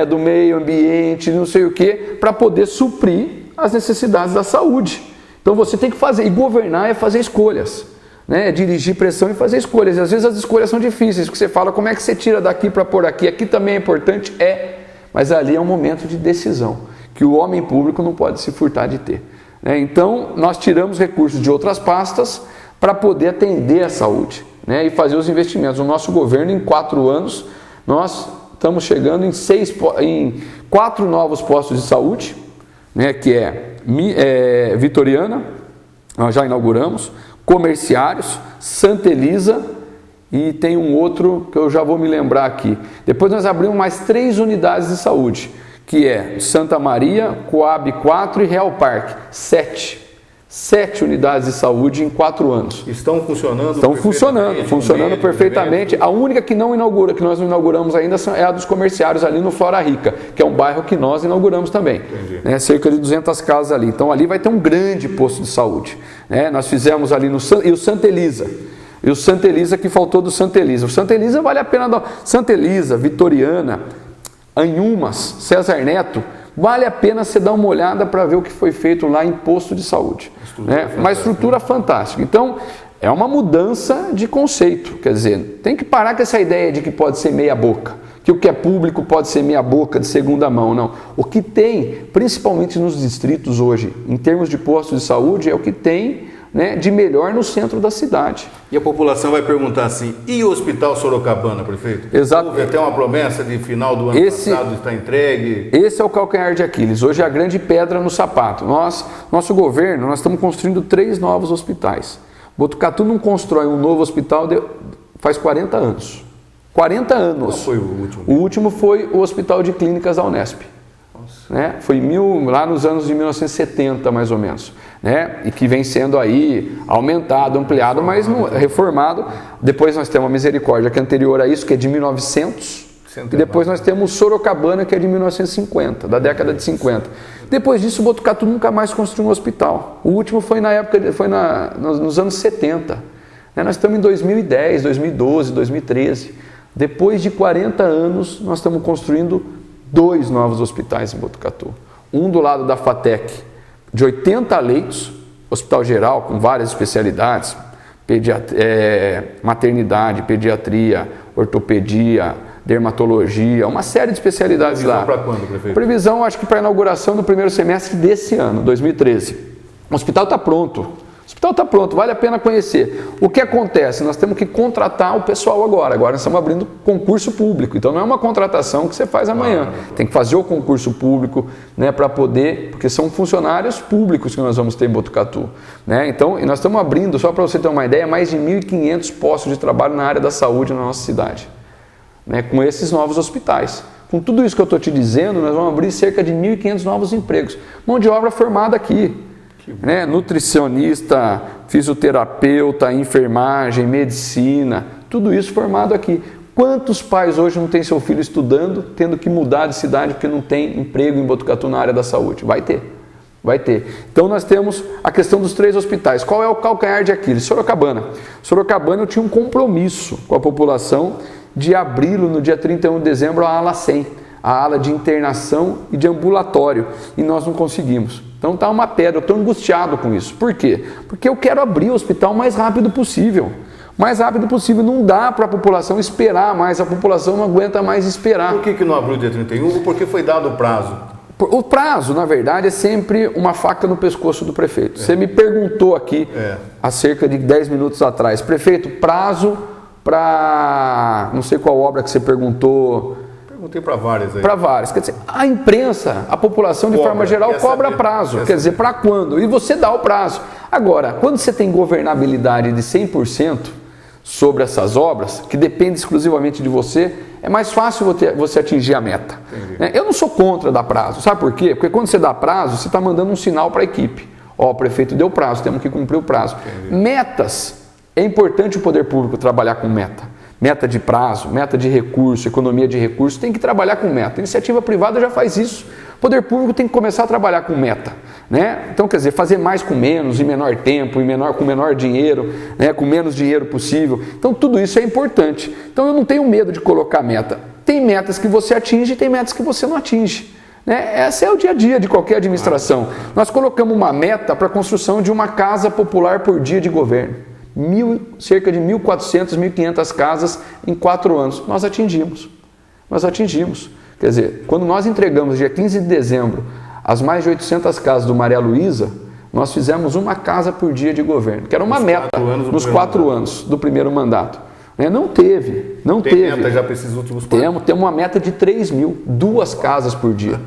do meio ambiente, não sei o quê, para poder suprir as necessidades da saúde. Então você tem que fazer, e governar é fazer escolhas, né? É dirigir pressão e fazer escolhas. E às vezes as escolhas são difíceis, porque você fala, como é que você tira daqui para pôr aqui? Aqui também é importante, mas ali é um momento de decisão, que o homem público não pode se furtar de ter. Né? Então nós tiramos recursos de outras pastas para poder atender a saúde, né? E fazer os investimentos. O nosso governo, em 4 anos, nós estamos chegando em 4 novos postos de saúde, né? Que é Vitoriana, nós já inauguramos, Comerciários, Santa Elisa e tem um outro que eu já vou me lembrar aqui. Depois nós abrimos mais 3 unidades de saúde, que é Santa Maria, Coab 4 e Real Parque, 7 unidades de saúde em 4 anos. Estão funcionando? Estão funcionando perfeitamente. A única que nós não inauguramos ainda é a dos Comerciários ali no Flora Rica, que é um bairro que nós inauguramos também. Né, cerca de 200 casas ali. Então ali vai ter um grande posto de saúde. Né, nós fizemos ali e o Santa Elisa. E o Santa Elisa, que faltou do Santa Elisa. O Santa Elisa vale a pena dar. Santa Elisa, Vitoriana, Anhumas, César Neto, vale a pena você dar uma olhada para ver o que foi feito lá em posto de saúde. Né? Uma estrutura fantástica. Então, é uma mudança de conceito. Quer dizer, tem que parar com essa ideia de que pode ser meia boca, que o que é público pode ser meia boca de segunda mão. Não. O que tem, principalmente nos distritos hoje, em termos de postos de saúde, é o que tem, né, de melhor no centro da cidade. E a população vai perguntar assim, e o Hospital Sorocabana, prefeito? Exato. Houve até uma promessa de final do ano passado está entregue. Esse é o calcanhar de Aquiles. Hoje é a grande pedra no sapato. Nosso governo, nós estamos construindo 3 novos hospitais. Botucatu não constrói um novo hospital faz 40 anos. 40 anos. Qual foi o último? O último foi o Hospital de Clínicas da Unesp. Né? Foi lá nos anos de 1970, mais ou menos. Né? E que vem sendo aí aumentado, ampliado, mas reformado. Depois nós temos a Misericórdia, que é anterior a isso, que é de 1900. E depois nós temos Sorocabana, que é de 1950, da década de 50. Depois disso, o Botucatu nunca mais construiu um hospital. O último foi nos anos 70. Né? Nós estamos em 2010, 2012, 2013. Depois de 40 anos, nós estamos construindo 2 novos hospitais em Botucatu. Um do lado da FATEC, de 80 leitos, hospital geral com várias especialidades, maternidade, pediatria, ortopedia, dermatologia, uma série de especialidades lá. Previsão para quando, prefeito? Previsão, acho que para a inauguração do primeiro semestre desse ano, 2013. O hospital está pronto. O hospital está pronto, vale a pena conhecer. O que acontece? Nós temos que contratar o pessoal agora. Agora nós estamos abrindo concurso público. Então não é uma contratação que você faz amanhã. Tem que fazer o concurso público, né, para poder, porque são funcionários públicos que nós vamos ter em Botucatu. Né? Então, e nós estamos abrindo, só para você ter uma ideia, mais de 1.500 postos de trabalho na área da saúde na nossa cidade. Né, com esses novos hospitais. Com tudo isso que eu estou te dizendo, nós vamos abrir cerca de 1.500 novos empregos. Mão de obra formada aqui. Né, nutricionista, fisioterapeuta, enfermagem, medicina, tudo isso formado aqui. Quantos pais hoje não têm seu filho estudando, tendo que mudar de cidade porque não tem emprego em Botucatu na área da saúde? Vai ter. Vai ter. Então nós temos a questão dos 3 hospitais. Qual é o calcanhar de Aquiles? Sorocabana. Sorocabana, eu tinha um compromisso com a população de abri-lo no dia 31 de dezembro a ala 100, a ala de internação e de ambulatório, e nós não conseguimos. Então está uma pedra, eu estou angustiado com isso. Por quê? Porque eu quero abrir o hospital o mais rápido possível. Mais rápido possível, não dá para a população esperar mais, a população não aguenta mais esperar. Por que não abriu dia 31? Porque foi dado o prazo. O prazo, na verdade, é sempre uma faca no pescoço do prefeito. Você me perguntou aqui, há cerca de 10 minutos atrás, prefeito, prazo para, não sei qual obra que você perguntou. Perguntei para várias aí. Para várias. Quer dizer, a imprensa, a população de forma geral cobra prazo. Quer dizer, para quando? E você dá o prazo. Agora, quando você tem governabilidade de 100% sobre essas obras, que depende exclusivamente de você, é mais fácil você atingir a meta. Eu não sou contra dar prazo. Sabe por quê? Porque quando você dá prazo, você está mandando um sinal para a equipe. Ó, o prefeito deu prazo, temos que cumprir o prazo. Metas. É importante o poder público trabalhar com meta. Meta de prazo, meta de recurso, economia de recursos, tem que trabalhar com meta. A iniciativa privada já faz isso. O poder público tem que começar a trabalhar com meta. Né? Então, quer dizer, fazer mais com menos, em menor tempo, com menor dinheiro, né? Com menos dinheiro possível. Então, tudo isso é importante. Então, eu não tenho medo de colocar meta. Tem metas que você atinge e tem metas que você não atinge. Né? Esse é o dia a dia de qualquer administração. Nós colocamos uma meta para a construção de uma casa popular por dia de governo. Cerca de 1.400, 1.500 casas em 4 anos. Nós atingimos. Quer dizer, quando nós entregamos dia 15 de dezembro as mais de 800 casas do Maria Luísa, nós fizemos uma casa por dia de governo, que era uma meta nos 4 anos do primeiro mandato. Não teve. Tem meta já para esses últimos 4? Temos uma meta de 3.000, 2 casas por dia.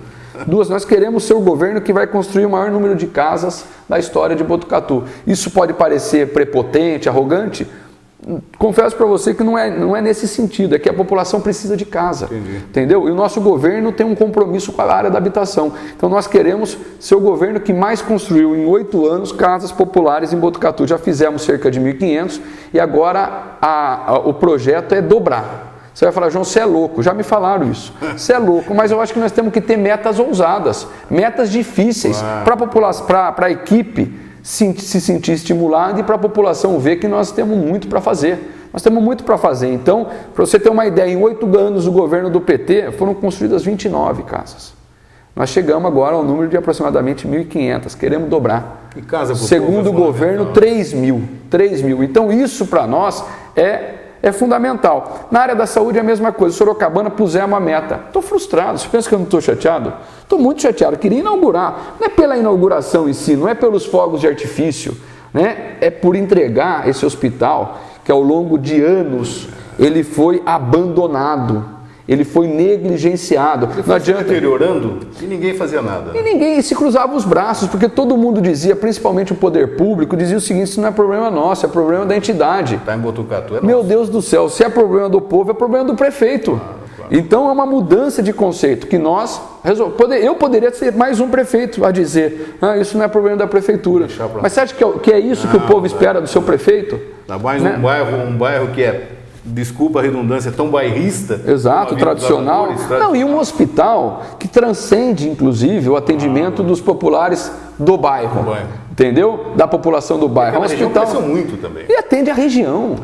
Nós queremos ser o governo que vai construir o maior número de casas da história de Botucatu. Isso pode parecer prepotente, arrogante. Confesso para você que não é nesse sentido, é que a população precisa de casa. Entendi. Entendeu? E o nosso governo tem um compromisso com a área da habitação. Então nós queremos ser o governo que mais construiu em 8 anos casas populares em Botucatu. Já fizemos cerca de 1.500 e agora o projeto é dobrar. Você vai falar, João, você é louco. Já me falaram isso. Você é louco, mas eu acho que nós temos que ter metas ousadas, metas difíceis para a equipe se sentir estimulada e para a população ver que nós temos muito para fazer. Então, para você ter uma ideia, em 8 anos do governo do PT foram construídas 29 casas. Nós chegamos agora ao número de aproximadamente 1.500, queremos dobrar. E casa pro Segundo o governo, 3.000. Então isso para nós é fundamental. Na área da saúde é a mesma coisa. Sorocabana pusemos a meta. Estou frustrado. Você pensa que eu não estou chateado? Estou muito chateado. Queria inaugurar. Não é pela inauguração em si, não é pelos fogos de artifício, né? É por entregar esse hospital que ao longo de anos ele foi abandonado. Ele foi negligenciado. Ele foi se deteriorando e ninguém fazia nada. E ninguém se cruzava os braços, porque todo mundo dizia, principalmente o poder público, dizia o seguinte: isso não é problema nosso, é problema da entidade. Está em Botucatu, é nosso. Meu Deus do céu, se é problema do povo, é problema do prefeito. Claro. Então é uma mudança de conceito que nós eu poderia ser mais um prefeito a dizer, isso não é problema da prefeitura. Mas você acha que é isso que o povo espera do seu prefeito? Mais um bairro que é, desculpa a redundância, tão bairrista. Exato, tradicional. Não, e um hospital que transcende, inclusive, o atendimento dos populares do bairro. Entendeu? Da população do bairro. É um hospital cresceu muito também. E atende a região.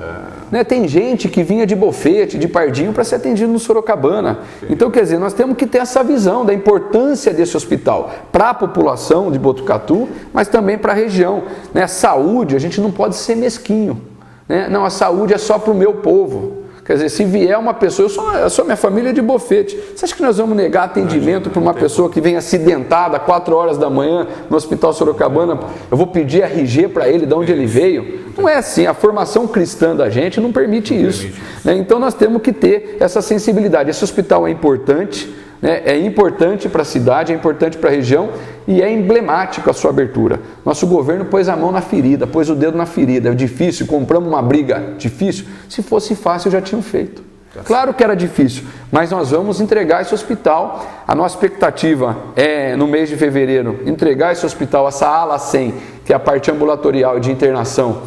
Né? Tem gente que vinha de Bofete, de Pardinho, para ser atendido no Sorocabana. Então, quer dizer, nós temos que ter essa visão da importância desse hospital para a população de Botucatu, mas também para a região. Né? Saúde, a gente não pode ser mesquinho. Né? Não, a saúde é só para o meu povo. Quer dizer, se vier uma pessoa, eu sou minha família de Bofete. Você acha que nós vamos negar atendimento para uma pessoa que vem acidentada 4 horas da manhã no Hospital Sorocabana? Eu vou pedir RG para ele, de onde ele veio? Não é assim, a formação cristã da gente não permite isso. Né? Então nós temos que ter essa sensibilidade. Esse hospital é importante. É importante para a cidade, é importante para a região e é emblemático a sua abertura. Nosso governo pôs a mão na ferida, pôs o dedo na ferida. É difícil, compramos uma briga difícil. Se fosse fácil, já tinham feito. Claro que era difícil, mas nós vamos entregar esse hospital. A nossa expectativa é, no mês de fevereiro, entregar esse hospital, essa ala 100, que é a parte ambulatorial de internação,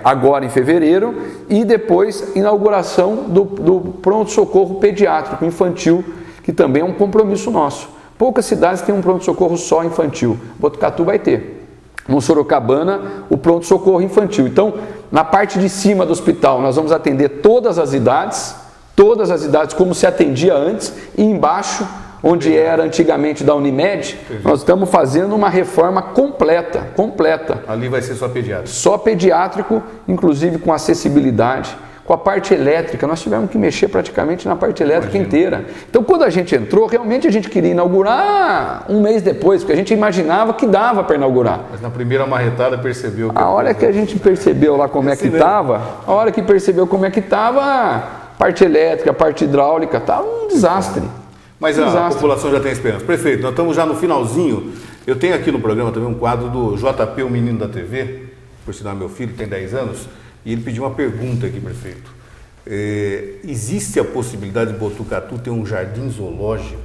agora em fevereiro, e depois inauguração do pronto-socorro pediátrico infantil, que também é um compromisso nosso. Poucas cidades têm um pronto-socorro só infantil. Botucatu vai ter. No Sorocabana, o pronto-socorro infantil. Então, na parte de cima do hospital, nós vamos atender todas as idades como se atendia antes, e embaixo, onde era antigamente da Unimed, nós estamos fazendo uma reforma completa. Ali vai ser só pediátrico. Só pediátrico, inclusive com acessibilidade. Com a parte elétrica, nós tivemos que mexer praticamente na parte elétrica inteira. Então, quando a gente entrou, realmente a gente queria inaugurar um mês depois, porque a gente imaginava que dava para inaugurar. Mas na primeira marretada percebeu que... A hora que a gente percebeu lá como é que estava, parte elétrica, parte hidráulica, estava um desastre. Mas a população já tem esperança. Prefeito, nós estamos já no finalzinho. Eu tenho aqui no programa também um quadro do JP, o menino da TV, por sinal meu filho, tem 10 anos, e ele pediu uma pergunta aqui, prefeito. Existe a possibilidade de Botucatu ter um jardim zoológico?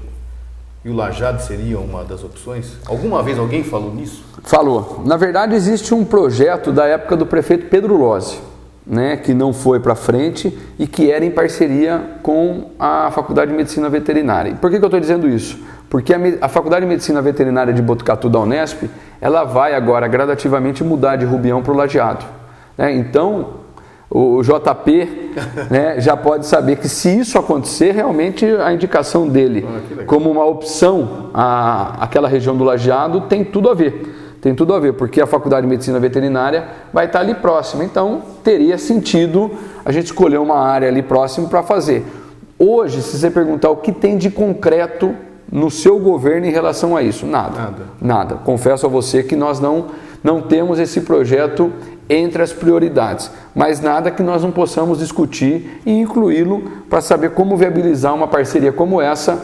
E o Lajado seria uma das opções? Alguma vez alguém falou nisso? Falou. Na verdade, existe um projeto da época do prefeito Pedro Lozzi, né, que não foi para frente e que era em parceria com a Faculdade de Medicina Veterinária. E por que eu estou dizendo isso? Porque a Faculdade de Medicina Veterinária de Botucatu da Unesp, ela vai agora gradativamente mudar de Rubião para o Lajeado. Então, o JP, né, já pode saber que se isso acontecer, realmente a indicação dele como uma opção àquela região do Lajeado tem tudo a ver. Tem tudo a ver, porque a Faculdade de Medicina Veterinária vai estar ali próxima. Então, teria sentido a gente escolher uma área ali próxima para fazer. Hoje, se você perguntar o que tem de concreto no seu governo em relação a isso, nada. Confesso a você que nós não temos esse projeto entre as prioridades, mas nada que nós não possamos discutir e incluí-lo para saber como viabilizar uma parceria como essa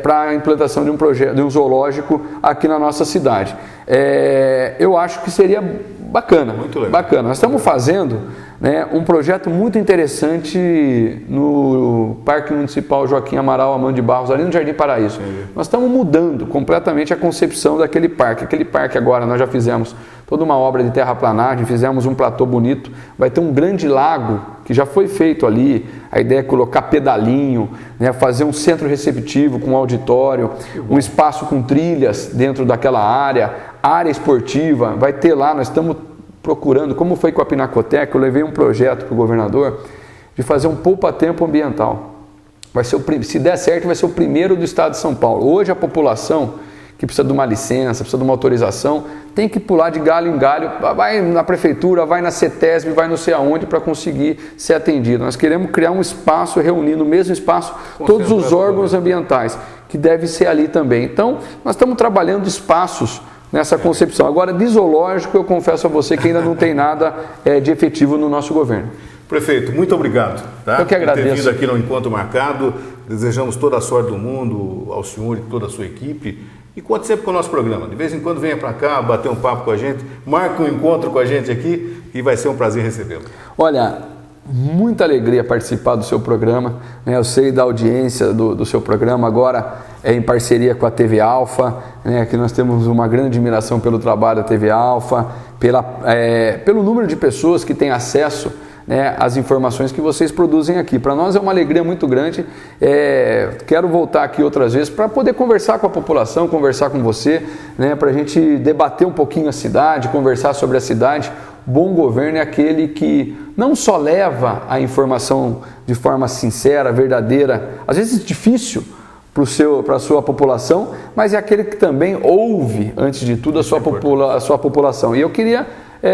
para a implantação de um projeto, de um zoológico aqui na nossa cidade. Eu acho que seria bacana, muito legal. Bacana. Nós estamos fazendo, né, um projeto muito interessante no Parque Municipal Joaquim Amaral Amando de Barros, ali no Jardim Paraíso. Nós estamos mudando completamente a concepção daquele parque. Aquele parque agora nós já fizemos toda uma obra de terraplanagem, fizemos um platô bonito, vai ter um grande lago que já foi feito ali. A ideia é colocar pedalinho, né, fazer um centro receptivo com auditório, um espaço com trilhas dentro daquela área esportiva, vai ter lá, nós estamos procurando, como foi com a Pinacoteca, eu levei um projeto para o governador de fazer um poupa-tempo ambiental. Vai ser se der certo, vai ser o primeiro do estado de São Paulo. Hoje a população que precisa de uma licença, precisa de uma autorização, tem que pular de galho em galho, vai na prefeitura, vai na CETESB, vai não sei aonde para conseguir ser atendido. Nós queremos criar um espaço, reunir no mesmo espaço todos os órgãos ambientais, que deve ser ali também. Então, nós estamos trabalhando espaços nessa concepção. Agora, de zoológico, eu confesso a você que ainda não tem nada de efetivo no nosso governo. Prefeito, muito obrigado. Tá? Eu que agradeço. Por ter vindo aqui no Encontro Marcado. Desejamos toda a sorte do mundo ao senhor e toda a sua equipe. E conte sempre com o nosso programa. De vez em quando venha para cá, bater um papo com a gente, marque um encontro com a gente aqui e vai ser um prazer recebê-lo. Olha, muita alegria participar do seu programa, né? Eu sei da audiência do seu programa, agora em parceria com a TV Alfa, né? Que nós temos uma grande admiração pelo trabalho da TV Alfa, pelo número de pessoas que têm acesso, né, as informações que vocês produzem aqui. Para nós é uma alegria muito grande. Quero voltar aqui outras vezes para poder conversar com a população, conversar com você, né, para a gente debater um pouquinho a cidade, conversar sobre a cidade. Bom governo é aquele que não só leva a informação de forma sincera, verdadeira, às vezes difícil para a sua população, mas é aquele que também ouve, antes de tudo, a sua população. E eu queria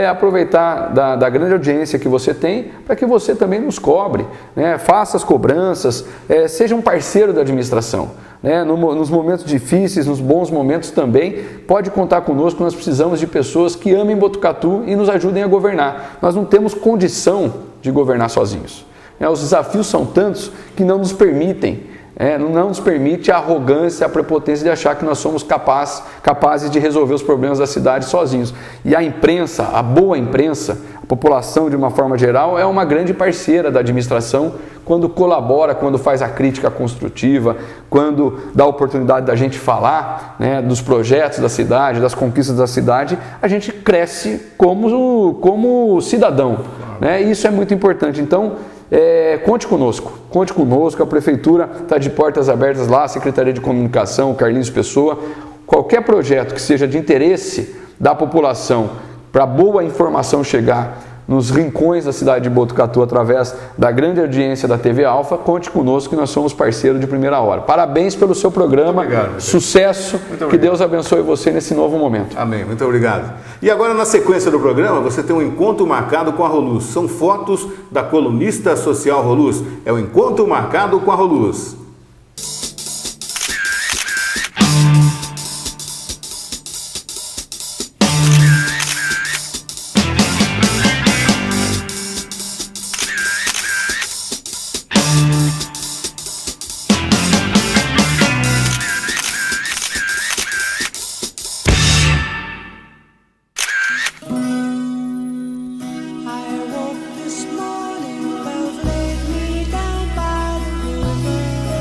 aproveitar da grande audiência que você tem para que você também nos cobre, né? Faça as cobranças, seja um parceiro da administração, né? Nos momentos difíceis, nos bons momentos também, pode contar conosco. Nós precisamos de pessoas que amem Botucatu e nos ajudem a governar. Nós não temos condição de governar sozinhos, né? Os desafios são tantos que não nos permitem, não nos permite a arrogância, a prepotência de achar que nós somos capazes de resolver os problemas da cidade sozinhos. E a imprensa, a boa imprensa, a população de uma forma geral, é uma grande parceira da administração quando colabora, quando faz a crítica construtiva, quando dá a oportunidade da gente falar, né, dos projetos da cidade, das conquistas da cidade, a gente cresce como cidadão, né? E isso é muito importante. Então, conte conosco, a Prefeitura está de portas abertas lá, a Secretaria de Comunicação, Carlinhos Pessoa, qualquer projeto que seja de interesse da população para boa informação chegar nos rincões da cidade de Botucatu através da grande audiência da TV Alfa, conte conosco que nós somos parceiros de primeira hora. Parabéns pelo seu programa, muito obrigado, sucesso, que Deus abençoe você nesse novo momento. Amém, muito obrigado. E agora na sequência do programa você tem um encontro marcado com a Roluz. São fotos da colunista social Roluz. É o encontro marcado com a Roluz. I woke this morning, love laid me down by the river.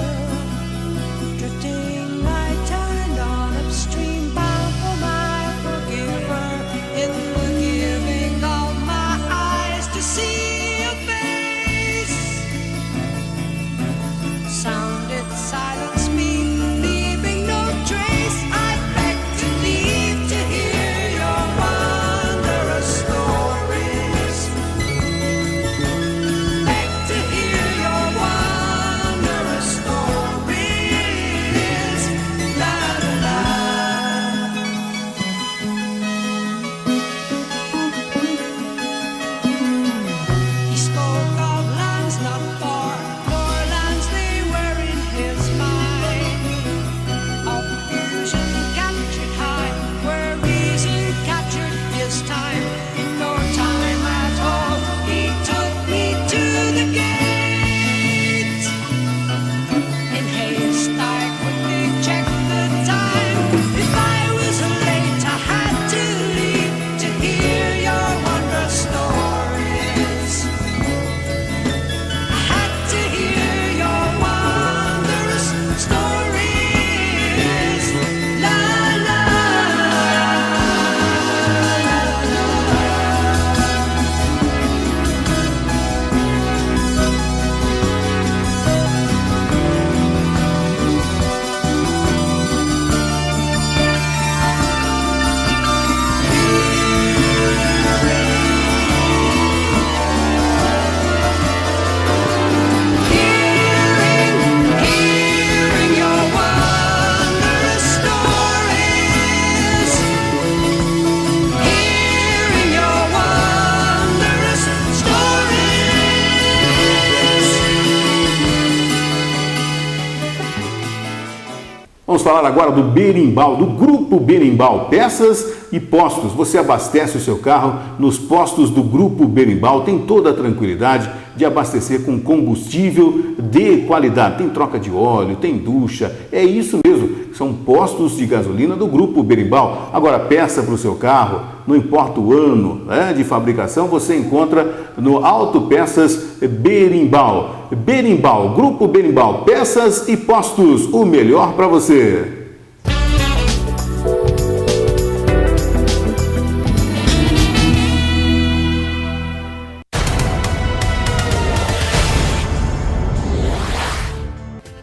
Vamos falar agora do Berimbau, do Grupo Berimbau, peças e postos. Você abastece o seu carro nos postos do Grupo Berimbau, tem toda a tranquilidade de abastecer com combustível de qualidade. Tem troca de óleo, tem ducha, é isso mesmo. São postos de gasolina do Grupo Berimbau. Agora, peça para o seu carro, não importa o ano de fabricação, você encontra no Autopeças Berimbau. Berimbau, Grupo Berimbau, peças e postos, o melhor para você.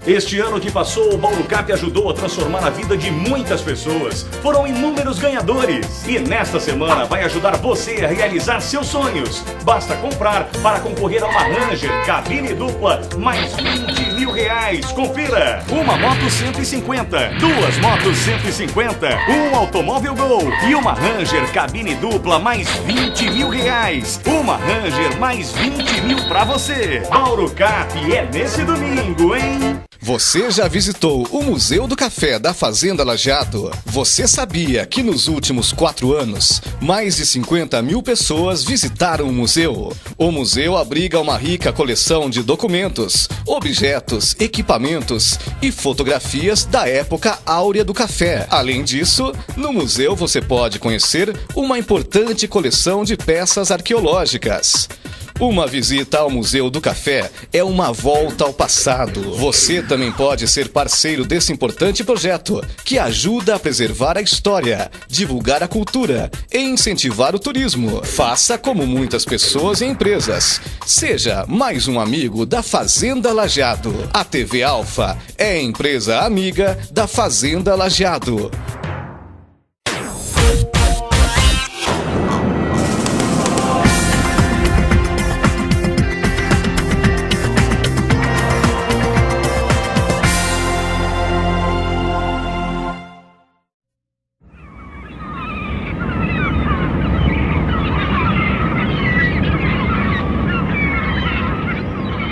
Este ano que passou, o Bauru Cap ajudou a transformar a vida de muitas pessoas. Foram inúmeros ganhadores. E nesta semana vai ajudar você a realizar seus sonhos. Basta comprar para concorrer a uma Ranger cabine dupla mais R$20.000. Confira! Uma moto 150, duas motos 150, um automóvel Gol e uma Ranger cabine dupla mais R$20.000. Uma Ranger mais 20.000 para você. Bauru Cap é nesse domingo, hein? Você já visitou o Museu do Café da Fazenda Lajeado? Você sabia que nos últimos 4 anos, mais de 50 mil pessoas visitaram o museu? O museu abriga uma rica coleção de documentos, objetos, equipamentos e fotografias da época áurea do café. Além disso, no museu você pode conhecer uma importante coleção de peças arqueológicas. Uma visita ao Museu do Café é uma volta ao passado. Você também pode ser parceiro desse importante projeto, que ajuda a preservar a história, divulgar a cultura e incentivar o turismo. Faça como muitas pessoas e empresas. Seja mais um amigo da Fazenda Lajeado. A TV Alfa é a empresa amiga da Fazenda Lajeado.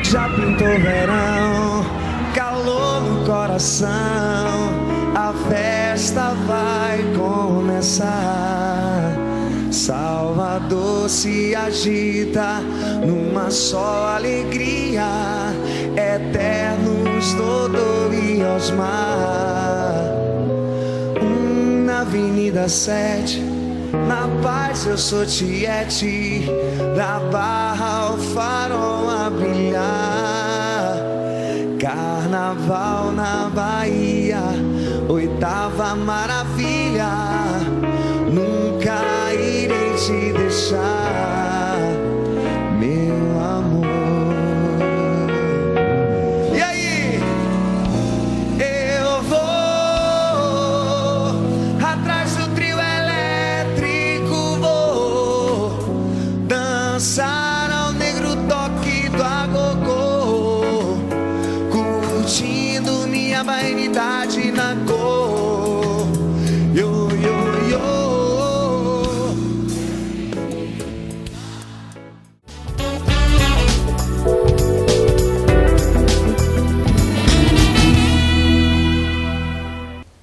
Já pintou verão, calor no coração, a festa vai começar. Salvador se agita numa só alegria, eternos Dodô e Osmar. Na Avenida 7, na paz eu sou tiete, da Barra ao Farol a brilhar. Carnaval na Bahia, 8ª maravilha, nunca irei te deixar, meu amor. E aí? Eu vou atrás do trio elétrico, vou dançar ao negro toque do agogô, curtindo minha vaidade na cor. Yo, yo, yo.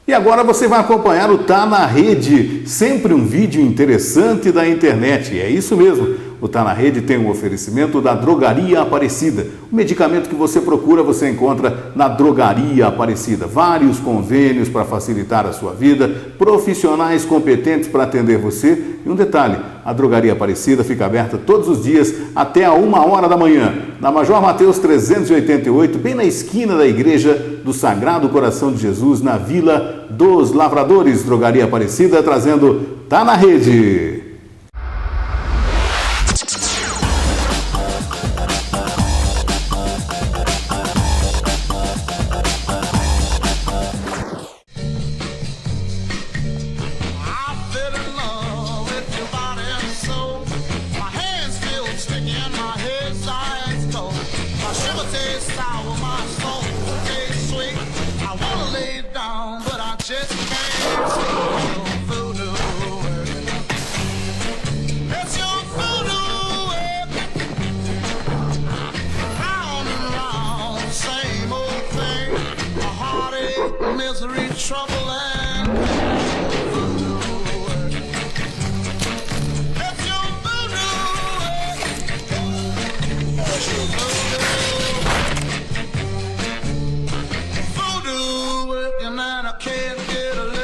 E agora você vai acompanhar o Tá na Rede, sempre um vídeo interessante da internet. É isso mesmo, o Tá na Rede tem um oferecimento da Drogaria Aparecida. O medicamento que você procura, você encontra na Drogaria Aparecida. Vários convênios para facilitar a sua vida, profissionais competentes para atender você. E um detalhe, a Drogaria Aparecida fica aberta todos os dias até a 1h da manhã. Na Major Mateus 388, bem na esquina da Igreja do Sagrado Coração de Jesus, na Vila dos Lavradores. Drogaria Aparecida trazendo Tá na Rede. Misery trouble and that's your voodoo working and I can't get a little.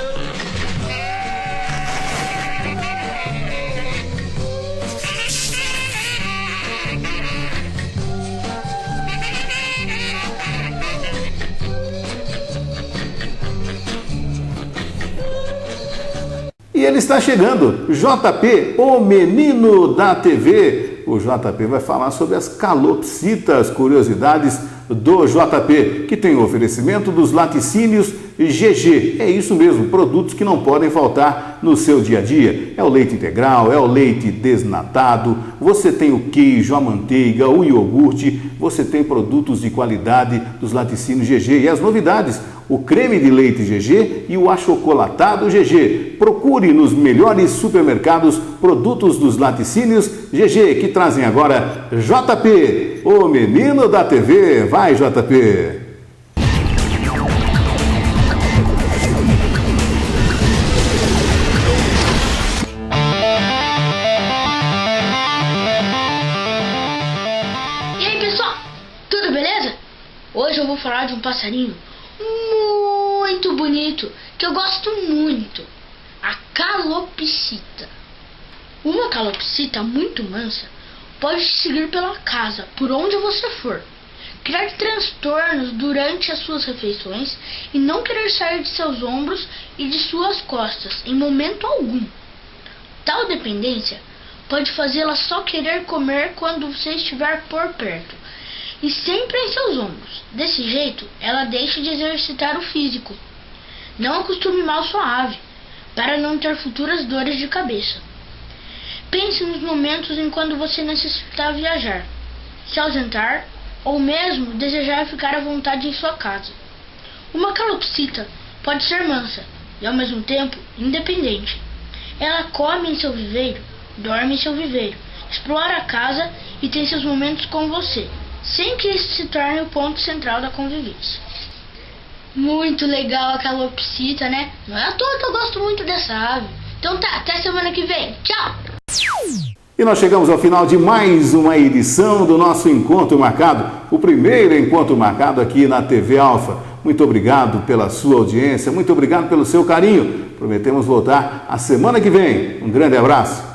E ele está chegando, JP, o menino da TV. O JP vai falar sobre as calopsitas, curiosidades do JP, que tem o oferecimento dos laticínios GG. É isso mesmo, produtos que não podem faltar no seu dia a dia. É o leite integral, é o leite desnatado, você tem o queijo, a manteiga, o iogurte, você tem produtos de qualidade dos laticínios GG. E as novidades, o creme de leite GG e o achocolatado GG. Procure nos melhores supermercados produtos dos laticínios GG, que trazem agora JP, o menino da TV. Vai, JP! E aí, pessoal, tudo beleza? Hoje eu vou falar de um passarinho muito bonito, que eu gosto muito, a calopsita. Uma calopsita muito mansa pode te seguir pela casa, por onde você for, criar transtornos durante as suas refeições e não querer sair de seus ombros e de suas costas em momento algum. Tal dependência pode fazê-la só querer comer quando você estiver por perto e sempre em seus ombros. Desse jeito, ela deixa de exercitar o físico. Não acostume mal sua ave, para não ter futuras dores de cabeça. Pense nos momentos em quando você necessitar viajar, se ausentar ou mesmo desejar ficar à vontade em sua casa. Uma calopsita pode ser mansa e ao mesmo tempo independente. Ela come em seu viveiro, dorme em seu viveiro, explora a casa e tem seus momentos com você, sem que isso se torne o ponto central da convivência. Muito legal a calopsita, né? Não é à toa que eu gosto muito dessa ave. Então tá, até semana que vem. Tchau! E nós chegamos ao final de mais uma edição do nosso Encontro Marcado, o primeiro encontro marcado aqui na TV Alfa. Muito obrigado pela sua audiência, muito obrigado pelo seu carinho. Prometemos voltar a semana que vem. Um grande abraço.